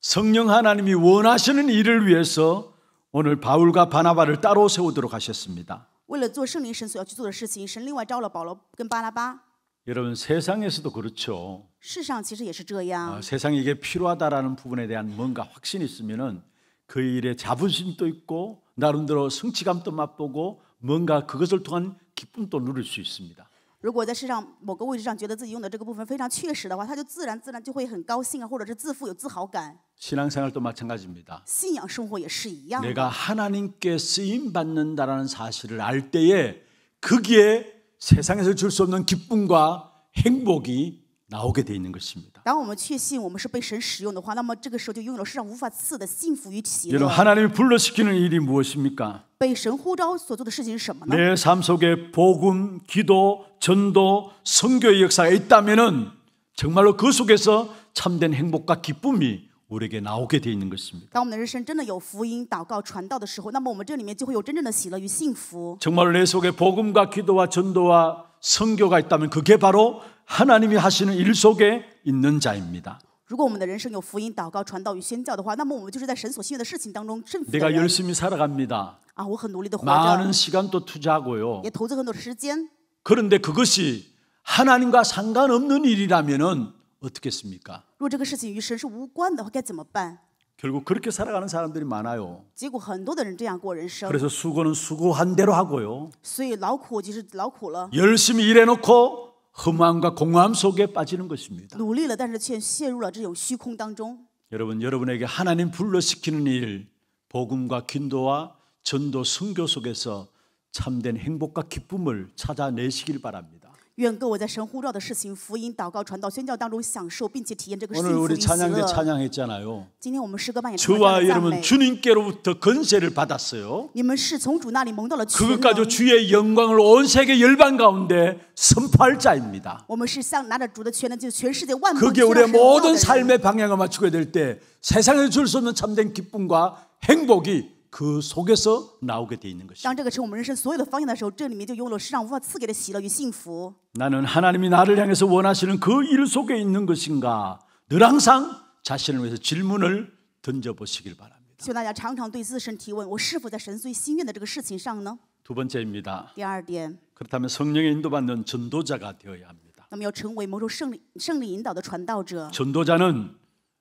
성령 하나님이 원하시는 일을 위해서 오늘 바울과 바나바를 따로 세우도록 하셨습니다. 为了做圣灵神所要去做的事情，神另外招了保罗跟巴拉巴。 여러분 세상에서도 그렇죠. 世上其实也是这样， 세상에 이게 필요하다라는 부분에 대한 뭔가 확신이 있으면은 그 일에 자부심도 있고 나름대로 성취감도 맛보고 뭔가 그것을 통한 기쁨도 누릴 수 있습니다. 如果在世上某个位置上觉得自己用的这个部分非常确实的话，他就自然就会很高兴啊，或者是自负有自豪感。 신앙생활도 마찬가지입니다. 信仰生活也是一样的。 내가 하나님께 쓰임 받는다라는 사실을 알 때에 거기에 세상에서 줄 수 없는 기쁨과 행복이 나오게 돼 있는 것입니다. 当我们确信我们是被神使用的话，那么这个时候就拥有了世上无法赐的幸福与喜 여러분 乐。 하나님이 불러시키는 일이 무엇입니까? 被神呼召所做的事情是什么呢？ 내 삶 속에 복음, 기도, 전도, 선교의 역사가 있다면은 정말로 그 속에서 참된 행복과 기쁨이 우리에게 나오게 돼 있는 것입니다. 当我们的人生真的有福音、祷告、传道的时候，那么我们这里面就会有真正的喜乐与幸福。 정말로 내 속에 복음과 기도와 전도와 선교가 있다면 그게 바로 하나님이 하시는 일 속에 있는 자입니다. 如果我们的人生有福音、祷告、传道与宣教的话，那么我们就是在神所信的事情当中胜服的 내가 人 열심히 살아갑니다. 啊！我很努力的活 많은 着， 시간도 투자하고요. 也投资很多的时间。 그런데 그것이 하나님과 상관없는 일이라면은 어떻겠습니까? 如果这个事情与神是无关的话，该怎么办？ 결국 그렇게 살아가는 사람들이 많아요. 结果很多的人这样过人生， 그래서 수고는 수고한 대로 하고요. 所以劳苦就是劳苦了， 열심히 일해놓고 허무함과 공허함 속에 빠지는 것입니다. 努力了，但是却陷入了这种虚空当中。 여러분, 여러분에게 하나님 불러시키는 일, 복음과 기도와 전도, 선교 속에서 참된 행복과 기쁨을 찾아내시길 바랍니다. 愿各位在神呼召的事情、福音、祷告、传道、宣教当中享受，并且体验这个幸 오늘 福 우리 与喜 찬양대 乐。 찬양했잖아요. 今天我们诗歌扮演出了这 저와 样的赞 여러분 美， 주님께로부터 건세를 받았어요. 你们是从主那里蒙到了权 그것 能。 가지고 주의 영광을 온 세계 열방 가운데 선포할 자입니다. 我们是像拿着主的权能，就是全世界万邦 그게 皆 우리의 让神荣耀的 모든 人。 삶의 방향을 맞추게 될 때 세상에서 줄 수 없는 참된 기쁨과 행복이 그 속에서 나오게 돼 있는 것입니다. 当这个成我们人生所有的方向的时候，这里面就拥有了世上无法赐给的喜乐与幸福。 나는 하나님이 나를 향해서 원하시는 그 일 속에 있는 것인가 늘 항상 자신을 위해서 질문을 던져보시길 바랍니다. 希望大家常常对自身提问：我是否在神最心愿的这个事情上呢？ 두 번째입니다. 第二点， 그렇다면 성령의 인도받는 전도자가 되어야 합니다. 那么要成为蒙受圣灵引导的传道者。 전도자는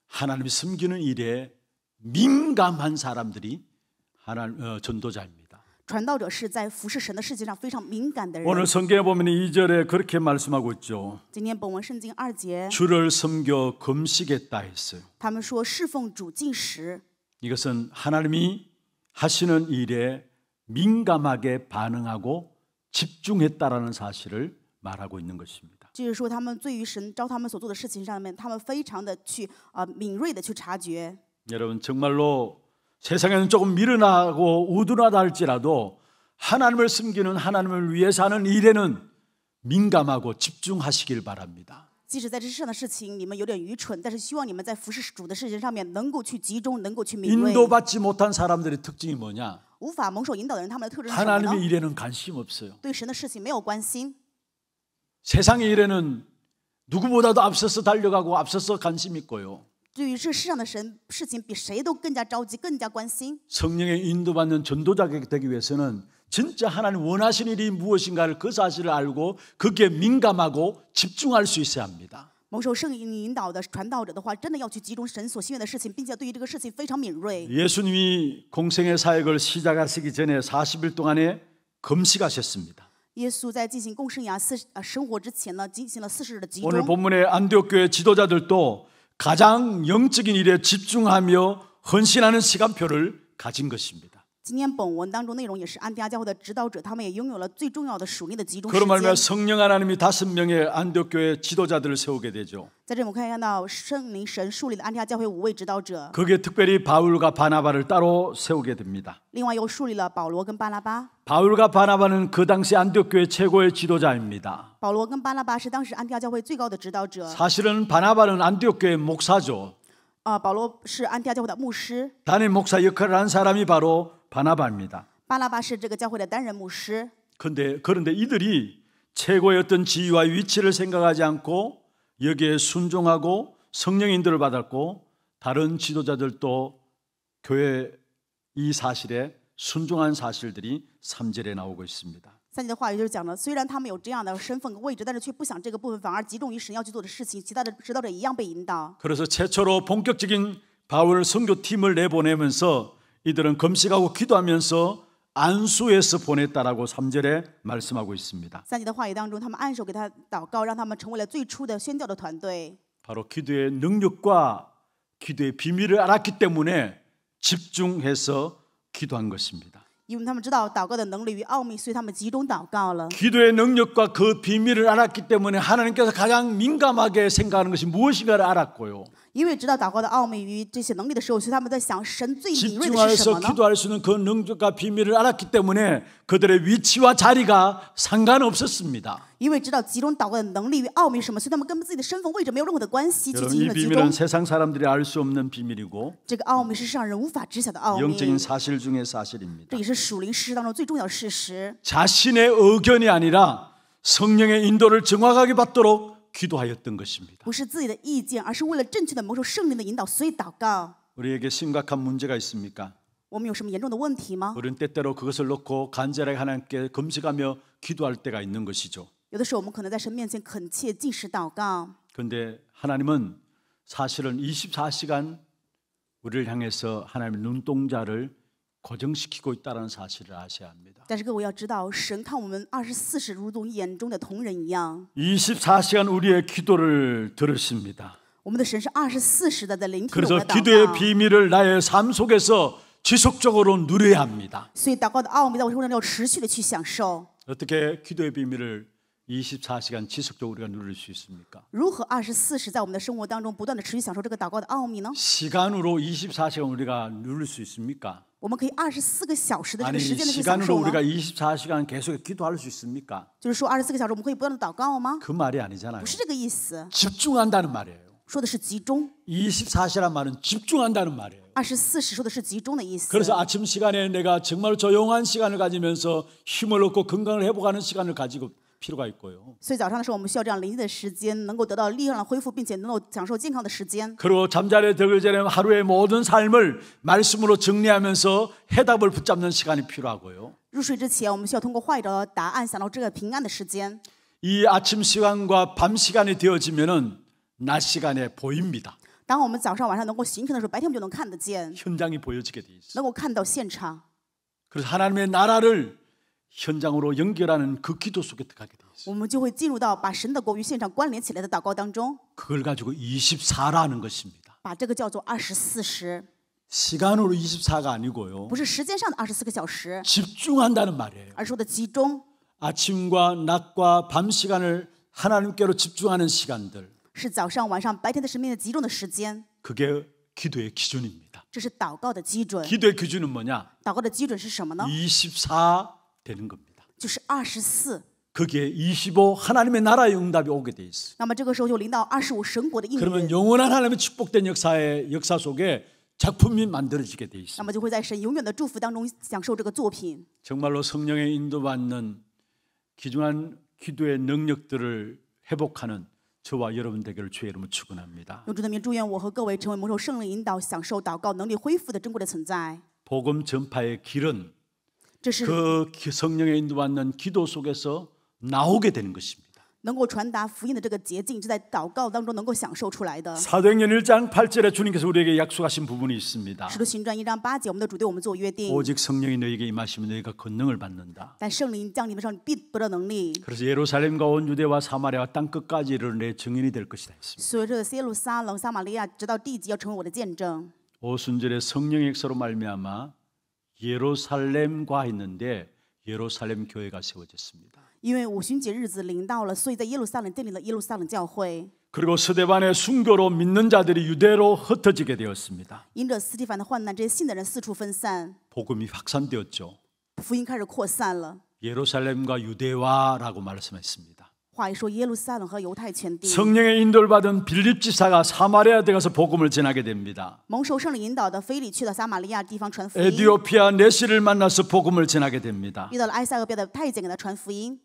하나님이 섬기는 일에 민감한 사람들이 전도자입니다. 传道者是在服侍神的事情上非常敏感的人。 오늘 성경에 보면 2절에 그렇게 말씀하고 있죠. 今天本文圣经2节， 주를 섬겨 금식했다 했어요. 他们说侍奉主进食， 이것은 하나님이 하시는 일에 민감하게 반응하고 집중했다라는 사실을 말하고 있는 것입니다. 就是说他们对于神召他们所做的事情上面，他们非常的去敏锐的去察觉。 여러분 정말로 세상에는 조금 미련하고 우둔하다 할지라도 하나님을 섬기는 하나님을 위해 사는 일에는 민감하고 집중하시길 바랍니다. 即使在这世上的事情你们有点愚蠢，但是希望你们在服侍主的事情上面能够去集中，能够去敏锐。 인도받지 못한 사람들의 특징이 뭐냐? 无法蒙受引导的人，他们的特征是什么 하나님의 呢？ 일에는 관심 없어요. 对神的事情没有关心。 세상의 일에는 누구보다도 앞서서 달려가고 앞서서 관심 있고요. 对于这世上的事情，比谁都更加着急，更加关心。 성령의 인도받는 전도자가 되기 위해서는 진짜 하나님 원하시는 일이 무엇인가를 그 사실을 알고 거기에 민감하고 집중할 수 있어야 합니다. 蒙受圣灵引导的传道者的话，真的要去集中神所心愿的事情，并且对于这个事情非常敏锐。 예수님이 공생의 사역을 시작하시기 전에 40일 동안에 금식하셨습니다. 耶稣在进行共生涯生活之前呢，进行了40日的集 오늘 中。 본문의 안디옥 교회 지도자들도 가장 영적인 일에 집중하며 헌신하는 시간표를 가진 것입니다. 今天本文当中内容也是安提阿教会的指导者，他们也拥有了最重要的属灵的集中时 그로 말미암아 间。 성령 하나님이 5명의 안디옥 교회 지도자들을 세우게 되죠. 在这里我们可以看到圣灵神树立了安提阿教会5位指导者， 거기에 특별히 바울과 바나바를 따로 세우게 됩니다. 另外又树立了保罗跟巴拉巴。 바울과 바나바는 그 당시 안디옥 교회 최고의 지도자입니다. 保罗跟巴拉巴是当时安提阿教会最高的指导者。 사실은 바나바는 안디옥 교회 목사죠. 保罗是安提阿教会的牧师， 단임 목사 역할을 한 사람이 바로 바나바입니다. 巴拉巴是这个教会的担任牧师。 그런데 이들이 최고의 어떤 지위와 위치를 생각하지 않고 여기에 순종하고 성령 인도를 받았고 다른 지도자들도 교회 이 사실에 순종한 사실들이 3절에 나오고 있습니다. 3节的话语就是讲了，虽然他们有这样的身份和位置，但是却不想这个部分，反而集中于神要去做的事情。其他的指导者一样被引导。 그래서 최초로 본격적인 바울 선교팀을 내보내면서 이들은 금식하고 기도하면서 안수에서 보냈다라고 3절에 말씀하고 있습니다. 3节的话语当中，他们按手给他祷告，让他们成为了最初的宣教的团队。 바로 기도의 능력과 기도의 비밀을 알았기 때문에 집중해서 기도한 것입니다. 因为他们知道祷告的能力与奥秘，所以他们集中祷告了。 기도의 능력과 그 비밀을 알았기 때문에 하나님께서 가장 민감하게 생각하는 것이 무엇인가를 알았고요. 因为知道祷告的奥秘与这些能力的时候，所以他们在想神最敏锐的是什 집중해서 么呢？ 기도할 수 있는 그 능력과 비밀을 알았기 때문에 그들의 위치와 자리가 상관없었습니다. 因为知道集中祷告的能力与奥秘是什么，所以他们跟自己的身份位置没有任何的关系，去 여러분 进 이 行了集 비밀은 中。 세상 사람들이 알 수 없는 비밀이고 这个奥秘是世上人无法知晓的奥秘， 영적인 사실 중의 사실입니다. 这也是属灵事实当中最重要的事实。 자신의 의견이 아니라 성령의 인도를 정확하게 받도록 기도하였던 것입니다. 不是自己的意见，而是为了正确的蒙受圣灵的引导，所以祷告。 우리에게 심각한 문제가 있습니까? 我们有什么严重的问题吗？ 우리는 때때로 그것을 놓고 간절하게 하나님께 금식하며 기도할 때가 있는 것이죠. 有的时候我们可能在神面前恳切进食祷告， 그런데 하나님은 사실은 24시간 우리를 향해서 하나님의 눈동자를 고정시키고 있다는 사실을 아셔야 합니다. 但是各位要知道，神看我们24时如同眼中的瞳人一样。 24시간 우리의 기도를 들으십니다. 我们的神是24时的在聆听我 그래서 们的祷 기도의 告， 비밀을 나의 삶 속에서 지속적으로 누려야 합니다. 所以祷告的奥秘在我生活当中要持续的去享受。 어떻게 기도의 비밀을 24시간 지속적으로 우리가 누릴 수 있습니까? 如何24时在我们的生活当中不断的持续享受这个祷告的奥秘呢？ 시간으로 24시간 우리가 누릴 수 있습니까? 我们可以24个小时的这 아니 个时间的去享 시간으로 受呢？ 우리가 24시간 계속 기도할 수 있습니까? 就是说24个小时我们可以不断的祷告吗？ 그 말이 아니잖아요. 不是这个意思， 집중한다는 말이에요. 说的是集中。 24시란 말은 집중한다는 말이에요. 24时说的是集中的意思。 그래서 아침 시간에 내가 정말 조용한 시간을 가지면서 힘을 얻고 건강을 회복하는 시간을 가지고 필요가 있고요. 所以早上的时候，我们需要这样灵的时间，能够得到力量的恢复，并且能够享受健康的时间。 그리고 잠자리에 들기 전에 하루의 모든 삶을 말씀으로 정리하면서 해답을 붙잡는 시간이 필요하고요. 入睡之前，我们需要通过话语找到答案，想到这个平安的时间。 이 아침 시간과 밤 시간이 되어지면은 낮 시간에 보입니다. 当我们早上晚上能够形成的时候，白天我们就能看得见， 현장이 보여지게 돼 있어요. 能够看到现场。 그래서 하나님의 나라를 현장으로 연결하는 그 기도 속에 들어가게 돼 있어요. 我们就会进入到把神的国与现场关联起来的祷告当中， 그걸 가지고 24라는 것입니다. 把这个叫做24时， 시간으로 24가 아니고요. 不是时间上的24个小时， 집중한다는 말이에요. 而是说的集中。 아침과 낮과 밤 시간을 하나님께로 집중하는 시간들, 是早上、晚上、白天的生命的集中的时间， 그게 기도의 기준입니다. 这是祷告的基准。 기도의 기준은 뭐냐? 祷告的基准是什么呢？ 24 되는 겁니다. 就是24。 거기에 25 하나님의 나라의 응답이 오게 돼 있어요. 那么这个时候就临到25神国的应 그러면 允， 영원한 하나님의 축복된 역사 속에 작품이 만들어지게 돼 那 있습니다. 么就会在神永远的祝福当中享受这个作品。 정말로 성령의 인도받는 귀중한 기도의 능력들을 회복하는 저와 여러분 되기를 주의 이름으로 축원합니다. 用主的名祝愿我和各位成为蒙受圣灵引导、享受祷告能力恢复的珍贵的存在。 복음 전파의 길은 这是 그 성령의 인도받는 기도 속에서 나오게 되는 것입니다. 能够传达福音的这个捷径，是在祷告当中能够享受出来的。 사도행전 1장 8절에 주님께서 우리에게 약속하신 부분이 있습니다. 使徒行传1章8节，我们的主对我们做约定， 오직 성령이 너에게 임하시면 너희가 권능을 받는다. 但圣灵降临的时候，你必得到能力。 그래서 예루살렘과 온 유대와 사마리아와 땅 끝까지 이르러 내 증인이 될 것이다 했습니다. 所以这耶路撒冷、撒玛利亚，直到地极，要成为我的见证。 오순절에 성령의 역사로 말미암아 예루살렘과 했는데 예루살렘 교회가 세워졌습니다. 因为五旬节日子临到了，所以在耶路撒冷建立了耶路撒冷教会。 그리고 스데반의 순교로 믿는 자들이 유대로 흩어지게 되었습니다. 因着斯蒂凡的患难，这些信的人四处分散， 복음이 확산되었죠. 福音开始扩散了。 예루살렘과 유대와라고 말씀했습니다. 话一说，耶路撒冷和犹太全地， 성령의 인도를 받은 빌립 지사가 사마리아 에 가서 복음을 전하게 됩니다. 蒙受圣灵引导的腓利去到撒玛利亚地方传福音， 에디오피아 네시를 만나서 복음을 전하게 됩니다. 遇到了埃塞俄比亚的太监给他传福音。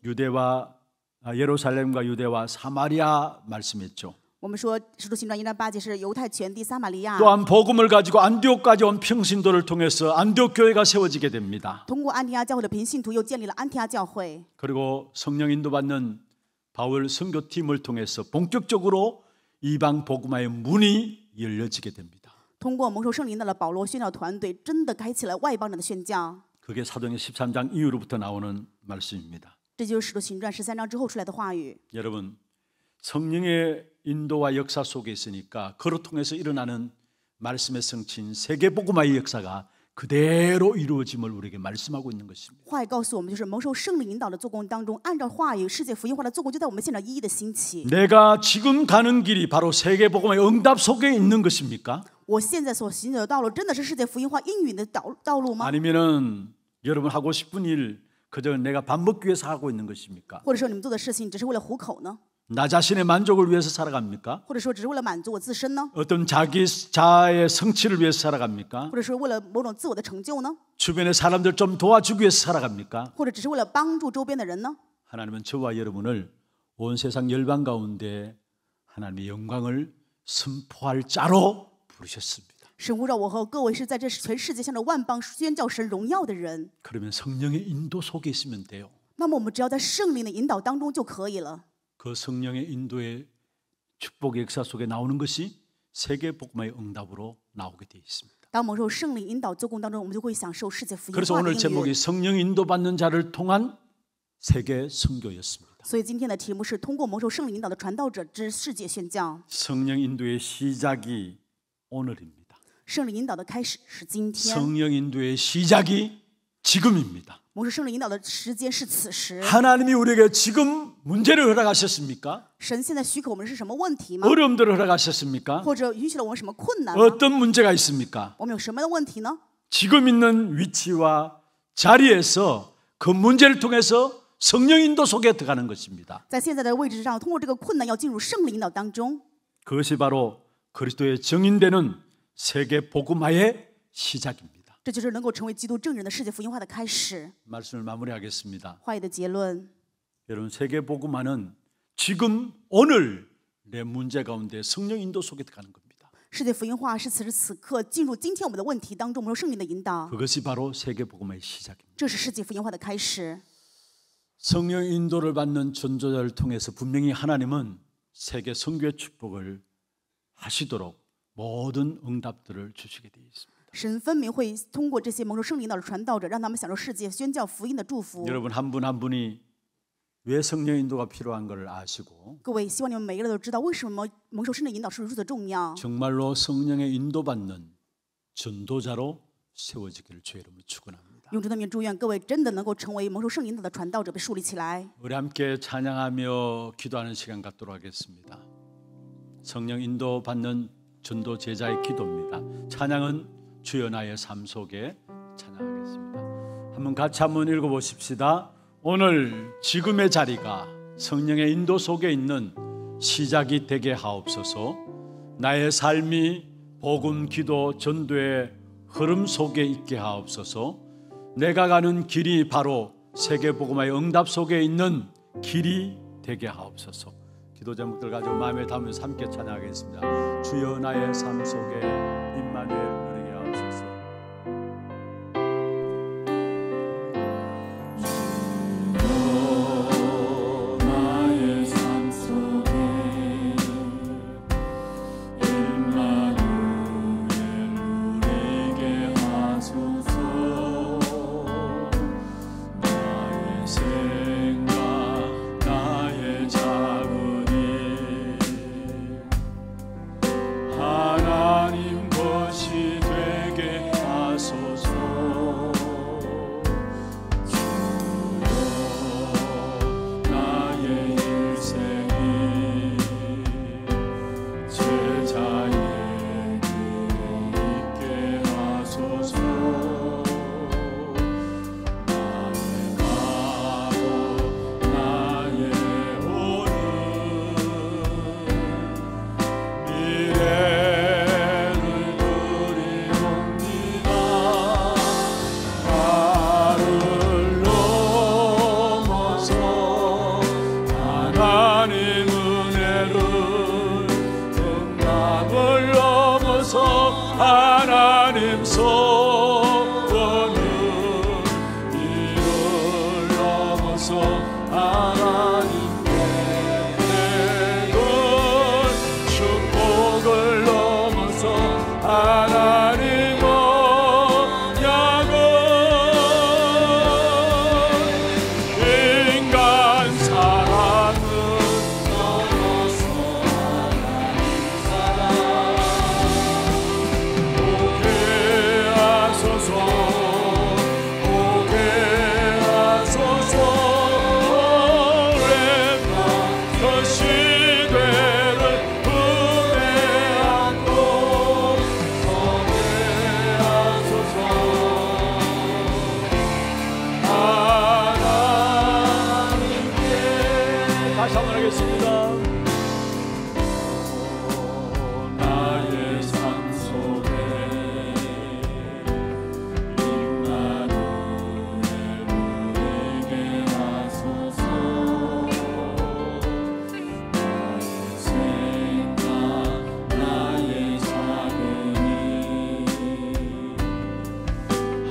예루살렘과 유대와 사마리아 말씀했죠. 我们说，使徒行传1章8节是犹太全地撒玛利亚。 또한 복음을 가지고 안디옥까지 온 평신도를 통해서 안디옥 교회가 세워지게 됩니다. 通过安提阿教会的平信徒，又建立了安提阿教会。 그리고 성령 인도받는 바울 선교팀을 통해서 본격적으로 이방 복음화의 문이 열려지게 됩니다. 通过蒙受圣灵的保罗宣教团队，真的开启了外邦人的宣教。 그게 사도행전 13장 이후로부터 나오는 말씀입니다. 这就是使徒行传13章之后出来的话语。 여러분, 성령의 인도와 역사 속에 있으니까 그로 통해서 일어나는 말씀의 성취인 세계 복음화의 역사가 그대로 이루어짐을 우리에게 말씀하고 있는 것입니다. 话语告诉我们，就是蒙受圣灵引导的做工当中，按照话语，世界福音化的做工就在我们现场一一的兴起。 내가 지금 가는 길이 바로 세계 복음화의 응답 속에 있는 것입니까? 我现在所行走的道路，真的是世界福音化应允的道路吗？ 아니면은 여러분 하고 싶은 일 그저 내가 밥 먹기 위해서 하고 있는 것입니까? 或者说你们做的事情只是为了糊口呢？ 나 자신의 만족을 위해서 살아갑니까? 或者说只是为了满足我自身呢？ 어떤 자의 성취를 위해서 살아갑니까? 或者说为了某种自我的成就呢？ 주변의 사람들 좀 도와주기 위해서 살아갑니까? 或者只是为了帮助周边的人呢？ 하나님은 저와 여러분을 온 세상 열방 가운데 하나님의 영광을 선포할 자로 부르셨습니다. 神呼召我和各位是在这全世界向着万邦宣教神荣耀的人。 그러면 성령의 인도 속에 있으면 돼요. 那么我们只要在圣灵的引导当中就可以了。 그 성령의 인도의 축복의 역사 속에 나오는 것이 세계 복음화의 응답으로 나오게 되어 있습니다. 当蒙受圣灵引导做工当中，我们就会享受世界福音 그래서 化的 오늘 应 제목이 允。 성령 인도받는 자를 통한 세계 선교였습니다. 所以今天的题目是通过蒙受圣灵引导的传道者之世界宣教。 성령 인도의 시작이 오늘입니다. 圣灵引导的开始是今天， 성령 인도의 시작이 지금입니다. 蒙受圣灵引导的时间是此时。 하나님이 우리에게 지금 문제를 허락하셨습니까? 神现在许可我们是什么问题吗？ 어려움들을 허락하셨습니까? 或者允许了我们什么困难吗？ 어떤 문제가 있습니까? 我们有什么样的问题呢？ 지금 있는 위치와 자리에서 그 문제를 통해서 성령 인도 속에 들어가는 것입니다. 在现在的位置上，通过这个困难要进入圣灵引导当中， 그것이 바로 그리스도의 증인되는 세계 복음화의 시작입니다. 这就是能够成为基督证人的世界福音化的开始。 말씀을 마무리하겠습니다. 话语的结论， 여러분, 세계 복음화는 지금 오늘 내 문제 가운데 성령 인도 속에 들어가는 겁니다. 世界福音化是此时此刻进入今天我们的问题当中，我们有圣灵的引导， 그것이 바로 세계 복음화의 시작입니다. 这是世界福音化的开始。 성령 인도를 받는 전도자를 통해서 분명히 하나님은 세계 선교의 축복을 하시도록 모든 응답들을 주시게 되어 있습니다. 神分明会通过这些蒙受圣灵引导的传道者，让他们享受世界宣教福音的祝福。 여러분 한 분 한 분이 왜 성령 인도가 필요한 걸 아시고 各位，希望你们每一个人都知道为什么蒙受圣灵引导是如此的重要。 정말로 성령의 인도받는 전도자로 세워지기를 주의 이름으로 축원합니다. 用主的名祝愿各位真的能够成为蒙受圣引导的传道者，被树立起来。 우리 함께 찬양하며 기도하는 시간 갖도록 하겠습니다. 성령 인도 받는 전도 제자의 기도입니다. 찬양은 주여 나의 삶 속에 찬양하겠습니다. 한번 같이 한번 읽어보십시다. 오늘 지금의 자리가 성령의 인도 속에 있는 시작이 되게 하옵소서. 나의 삶이 복음, 기도, 전도의 흐름 속에 있게 하옵소서. 내가 가는 길이 바로 세계복음화의 응답 속에 있는 길이 되게 하옵소서. 기도 제목들 가지고 마음에 담으면서 함께 찬양하겠습니다. 주여 나의 삶 속에 임마누엘 누리게 하옵소서.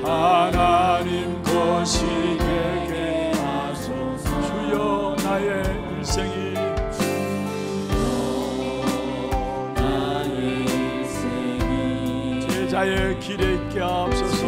하나님 것이 되게 하소서. 주여 나의 일생이 제자의 길에 있게 하옵소서.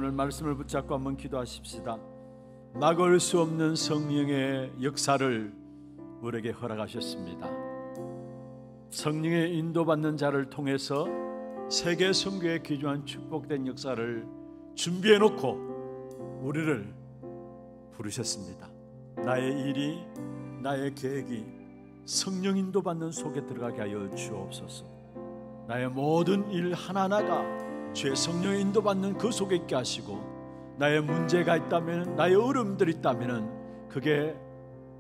오늘 말씀을 붙잡고 한번 기도하십시다. 막을 수 없는 성령의 역사를 우리에게 허락하셨습니다. 성령의 인도받는 자를 통해서 세계 선교에 기조한 축복된 역사를 준비해놓고 우리를 부르셨습니다. 나의 일이, 나의 계획이 성령 인도받는 속에 들어가게 하여 주옵소서. 나의 모든 일 하나하나가 주의 성령 인도받는 그 속에 있게 하시고, 나의 문제가 있다면, 나의 어려움들이 있다면 그게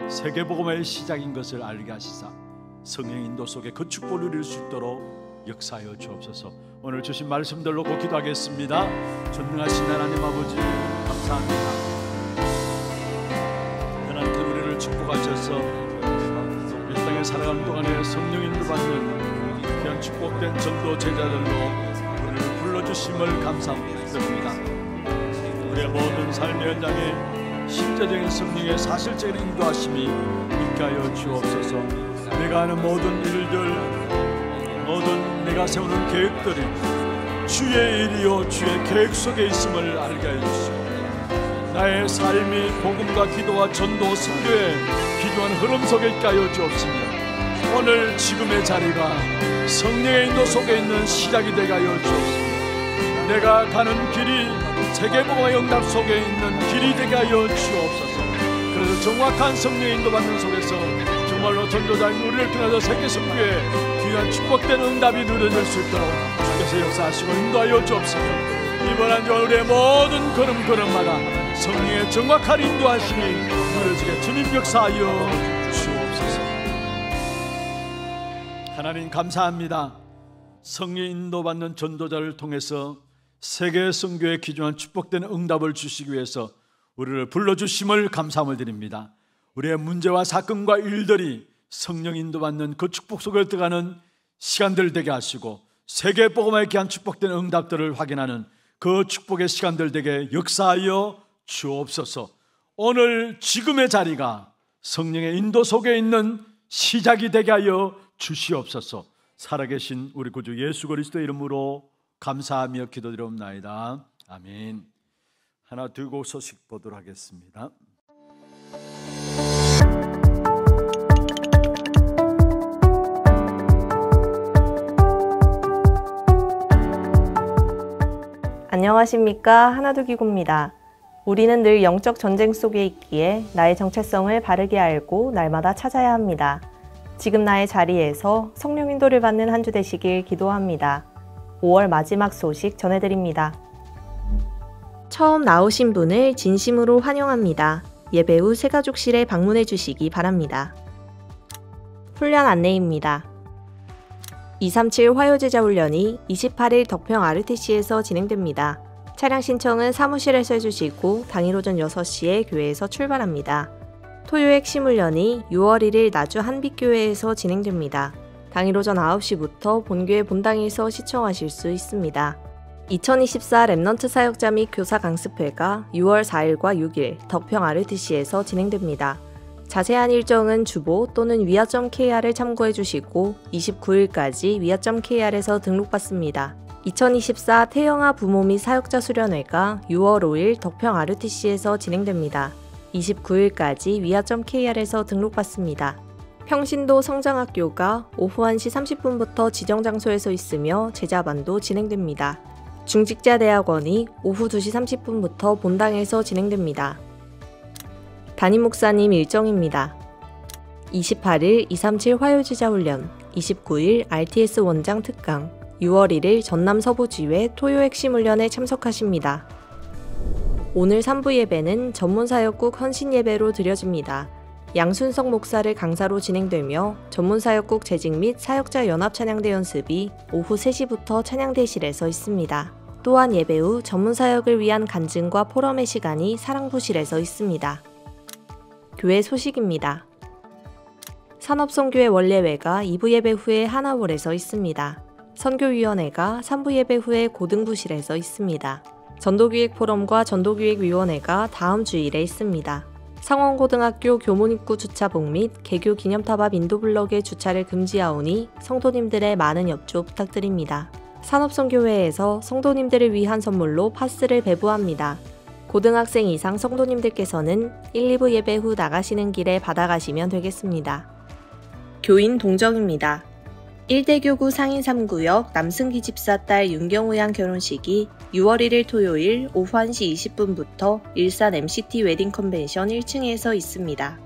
세계복음화의 시작인 것을 알게 하시사 성령 인도 속에 그 축복을 누릴 수 있도록 역사하여 주옵소서. 오늘 주신 말씀들로 꼭 기도하겠습니다. 전능하신 하나님 아버지, 감사합니다. 하나님께 우리를 축복하셔서 이 땅에 살아가는 동안에 성령 인도받는 귀한 축복된 전도 제자들로 우리를 불러주심을 감사드립니다. 우리의 모든 삶의 현장에 실제적인 성령의 사실적인 인도하심이 있게 하여 주옵소서. 내가 하는 모든 일들, 모든 내가 세우는 계획들이 주의 일이요 주의 계획 속에 있음을 알게 하여 주시고, 나의 삶이 복음과 기도와 전도, 선교에 기도한 흐름 속에 있게 하여 주옵시며, 오늘 지금의 자리가 성령의 인도 속에 있는 시작이 되게 하여 주옵시며, 내가 가는 길이 세계복음의 응답 속에 있는 길이 되게 하여 주옵소서. 그래서 정확한 성령의 인도받는 속에서 정말로 전도자인 우리를 통해서 세계 선교에 귀한 축복된 응답이 누려질 수 있도록 주께서 역사하시고 인도하여 주옵소서. 이번 한 주 우리의 모든 걸음걸음마다 성령의 정확한 인도하심이 누려지게 주님 역사하여 주옵소서. 하나님 감사합니다. 성령 인도받는 전도자를 통해서 세계 선교에 기준한 축복된 응답을 주시기 위해서 우리를 불러주심을 감사함을 드립니다. 우리의 문제와 사건과 일들이 성령 인도받는 그 축복 속에 들어가는 시간들 되게 하시고, 세계 복음화에 귀한 축복된 응답들을 확인하는 그 축복의 시간들 되게 역사하여 주옵소서. 오늘 지금의 자리가 성령의 인도 속에 있는 시작이 되게 하여 주시옵소서. 살아계신 우리 구주 예수 그리스도의 이름으로 감사하며 기도드리옵나이다. 아멘. 하나 들고 소식 보도록 하겠습니다. 안녕하십니까, 하나두기고입니다. 우리는 늘 영적 전쟁 속에 있기에 나의 정체성을 바르게 알고 날마다 찾아야 합니다. 지금 나의 자리에서 성령 인도를 받는 한 주 되시길 기도합니다. 5월 마지막 소식 전해드립니다. 처음 나오신 분을 진심으로 환영합니다. 예배 후 새가족실에 방문해 주시기 바랍니다. 훈련 안내입니다. 237 화요제자 훈련이 28일 덕평 RTC에서 진행됩니다. 차량 신청은 사무실에서 해주시고 당일 오전 6시에 교회에서 출발합니다. 토요 핵심 훈련이 6월 1일 나주 한빛교회에서 진행됩니다. 당일 오전 9시부터 본교회 본당에서 시청하실 수 있습니다. 2024 랩넌트 사역자 및 교사 강습회가 6월 4일과 6일 덕평 RTC에서 진행됩니다. 자세한 일정은 주보 또는 위아.kr을 참고해 주시고 29일까지 위아.kr에서 등록받습니다. 2024 태영아 부모 및 사역자 수련회가 6월 5일 덕평 RTC에서 진행됩니다. 29일까지 위아.kr에서 등록받습니다. 평신도 성장학교가 오후 1시 30분부터 지정 장소에서 있으며 제자반도 진행됩니다. 중직자대학원이 오후 2시 30분부터 본당에서 진행됩니다. 담임 목사님 일정입니다. 28일 237 화요제자 훈련, 29일 RTS 원장 특강, 6월 1일 전남 서부지회 토요 핵심 훈련에 참석하십니다. 오늘 3부 예배는 전문사역국 헌신예배로 드려집니다. 양순석 목사를 강사로 진행되며 전문사역국 재직 및 사역자 연합 찬양대 연습이 오후 3시부터 찬양대실에서 있습니다. 또한 예배 후 전문사역을 위한 간증과 포럼의 시간이 사랑부실에서 있습니다. 교회 소식입니다. 산업선교회 원례회가 2부 예배 후에 하나홀에서 있습니다. 선교위원회가 3부 예배 후에 고등부실에서 있습니다. 전도기획 포럼과 전도기획위원회가 다음 주일에 있습니다. 상원고등학교 교문 입구 주차복 및 개교 기념탑 앞 인도블럭의 주차를 금지하오니 성도님들의 많은 협조 부탁드립니다. 산업선교회에서 성도님들을 위한 선물로 파스를 배부합니다. 고등학생 이상 성도님들께서는 1, 2부 예배 후 나가시는 길에 받아가시면 되겠습니다. 교인 동정입니다. 1대교구 상인 3구역 남승기 집사 딸 윤경우 양 결혼식이 6월 1일 토요일 오후 1시 20분부터 일산 MCT 웨딩 컨벤션 1층에서 있습니다.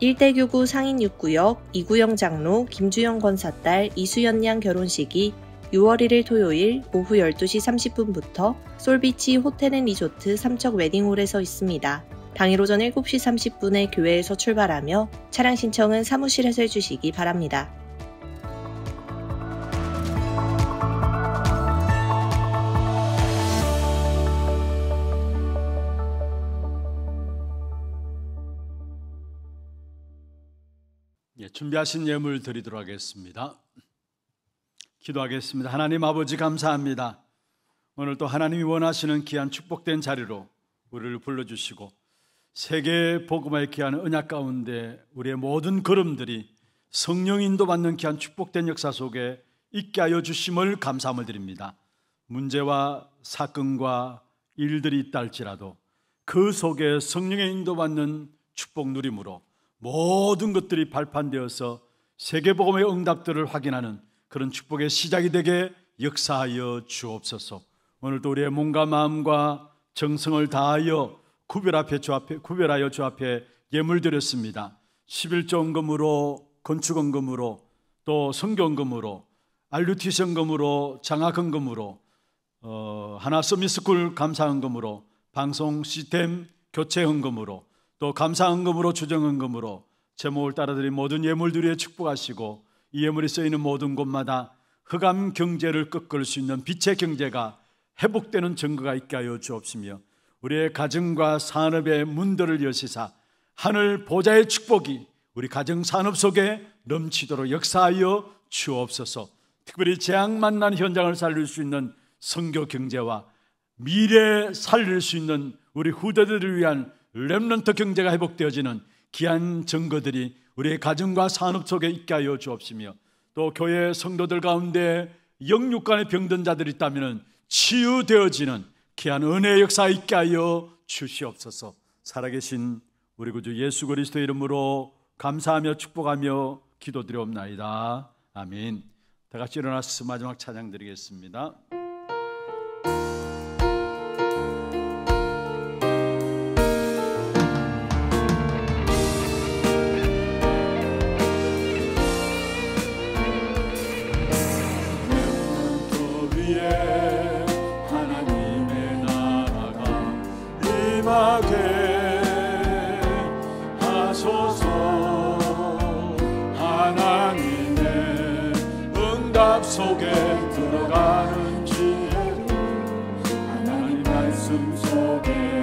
1대교구 상인 6구역 이구영 장로 김주영 권사 딸 이수연 양 결혼식이 6월 1일 토요일 오후 12시 30분부터 솔비치 호텔앤리조트 삼척 웨딩홀에서 있습니다. 당일 오전 7시 30분에 교회에서 출발하며 차량 신청은 사무실에서 해주시기 바랍니다. 준비하신 예물 드리도록 하겠습니다. 기도하겠습니다. 하나님 아버지 감사합니다. 오늘 또 하나님이 원하시는 귀한 축복된 자리로 우리를 불러주시고 세계 복음화의 귀한 언약 가운데 우리의 모든 걸음들이 성령 인도받는 귀한 축복된 역사 속에 있게 하여 주심을 감사함을 드립니다. 문제와 사건과 일들이 있다 할지라도 그 속에 성령의 인도받는 축복 누림으로 모든 것들이 발판되어서 세계복음의 응답들을 확인하는 그런 축복의 시작이 되게 역사하여 주옵소서. 오늘도 우리의 몸과 마음과 정성을 다하여 구별하여 주 앞에 예물 드렸습니다. 11조 헌금으로, 건축 헌금으로, 또 선교 헌금으로, RUTC 헌금으로, 장학 헌금으로, 하나 서밋스쿨 감사 헌금으로, 방송 시스템 교체 헌금으로, 또 감사 헌금으로, 주정 헌금으로 제목을 따라드린 모든 예물들에 축복하시고 이 예물이 쓰이는 모든 곳마다 흑암 경제를 꺾을 수 있는 빛의 경제가 회복되는 증거가 있게 하여 주옵시며 우리의 가정과 산업의 문들을 여시사 하늘 보좌의 축복이 우리 가정 산업 속에 넘치도록 역사하여 주옵소서. 특별히 재앙 만난 현장을 살릴 수 있는 선교 경제와 미래 살릴 수 있는 우리 후대들을 위한 렘넌트 경제가 회복되어지는 귀한 증거들이 우리의 가정과 산업 속에 있게 하여 주옵시며 또 교회 성도들 가운데 영육간에 병든 자들이 있다면 치유되어지는 귀한 은혜의 역사 있게 하여 주시옵소서. 살아계신 우리 구주 예수 그리스도의 이름으로 감사하며 축복하며 기도드리옵나이다. 아멘. 다 같이 일어나서 마지막 찬양 드리겠습니다. 속에 들어가는 지혜로 하나님 말씀 속에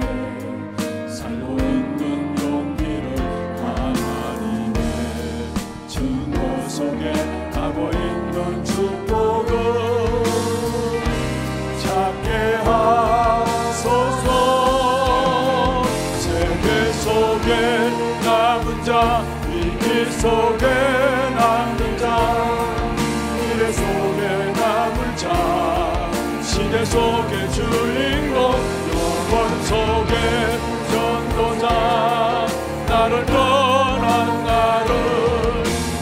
살고 있는 용기를 하나님의 증거 속에 가고 있는 축복을 찾게 하소서. 세계 속에 남은 자, 이 길 속에 남는 자, 속에 남을 자, 시대 속의 주인공, 영원 속의 전도자, 나를 떠난 나를,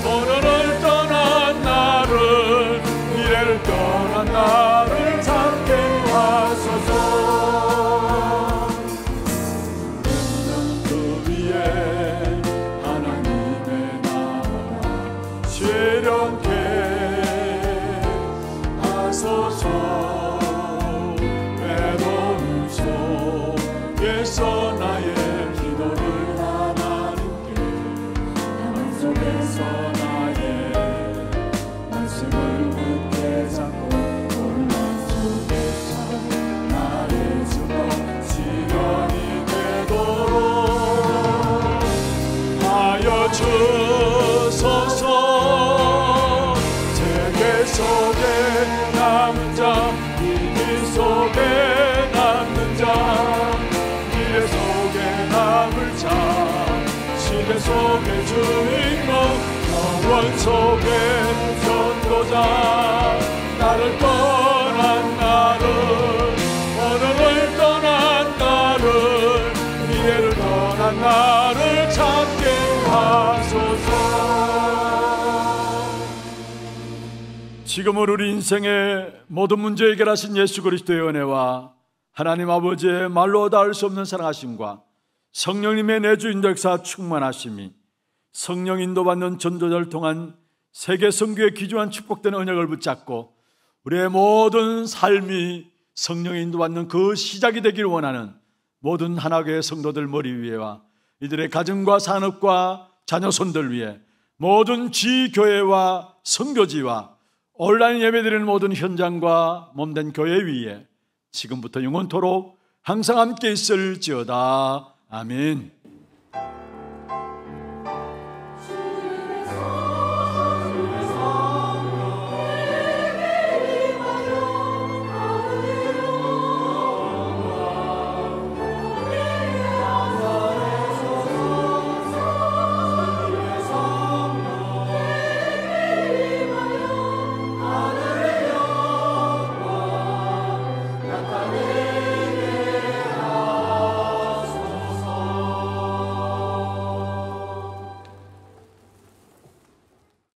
오늘을 떠난 나를, 미래를 떠난 나를 찾게 하소서. 그 위에 하나님의 나라 실현케 소서. 외로움 속에서 나의 기도를 하나님께, 맘 속에서 나의 말씀을 굳게 잡고 혼란 속에서 나의 주거 시련이 되도록 하여 주소서. 세계 속에 남은 자, 이 길 속에 남는 자, 미래 속에 남을 자, 시대 속의 주인공, 영원 속의 전도자, 나를 떠 영원한 나를 찾게 하소서. 지금은 우리 인생의 모든 문제 해결하신 예수 그리스도의 은혜와 하나님 아버지의 말로 닿을 수 없는 사랑하심과 성령님의 내주인도 역사 충만하심이 성령 인도받는 전도자를 통한 세계 선교에 귀중한 축복된 언약을 붙잡고 우리의 모든 삶이 성령의 인도받는 그 시작이 되기를 원하는 모든 하나교회 성도들 머리 위에와 이들의 가정과 산업과 자녀손들 위해 모든 지교회와 선교지와 온라인 예배드리는 모든 현장과 몸된 교회 위에 지금부터 영원토록 항상 함께 있을지어다. 아멘.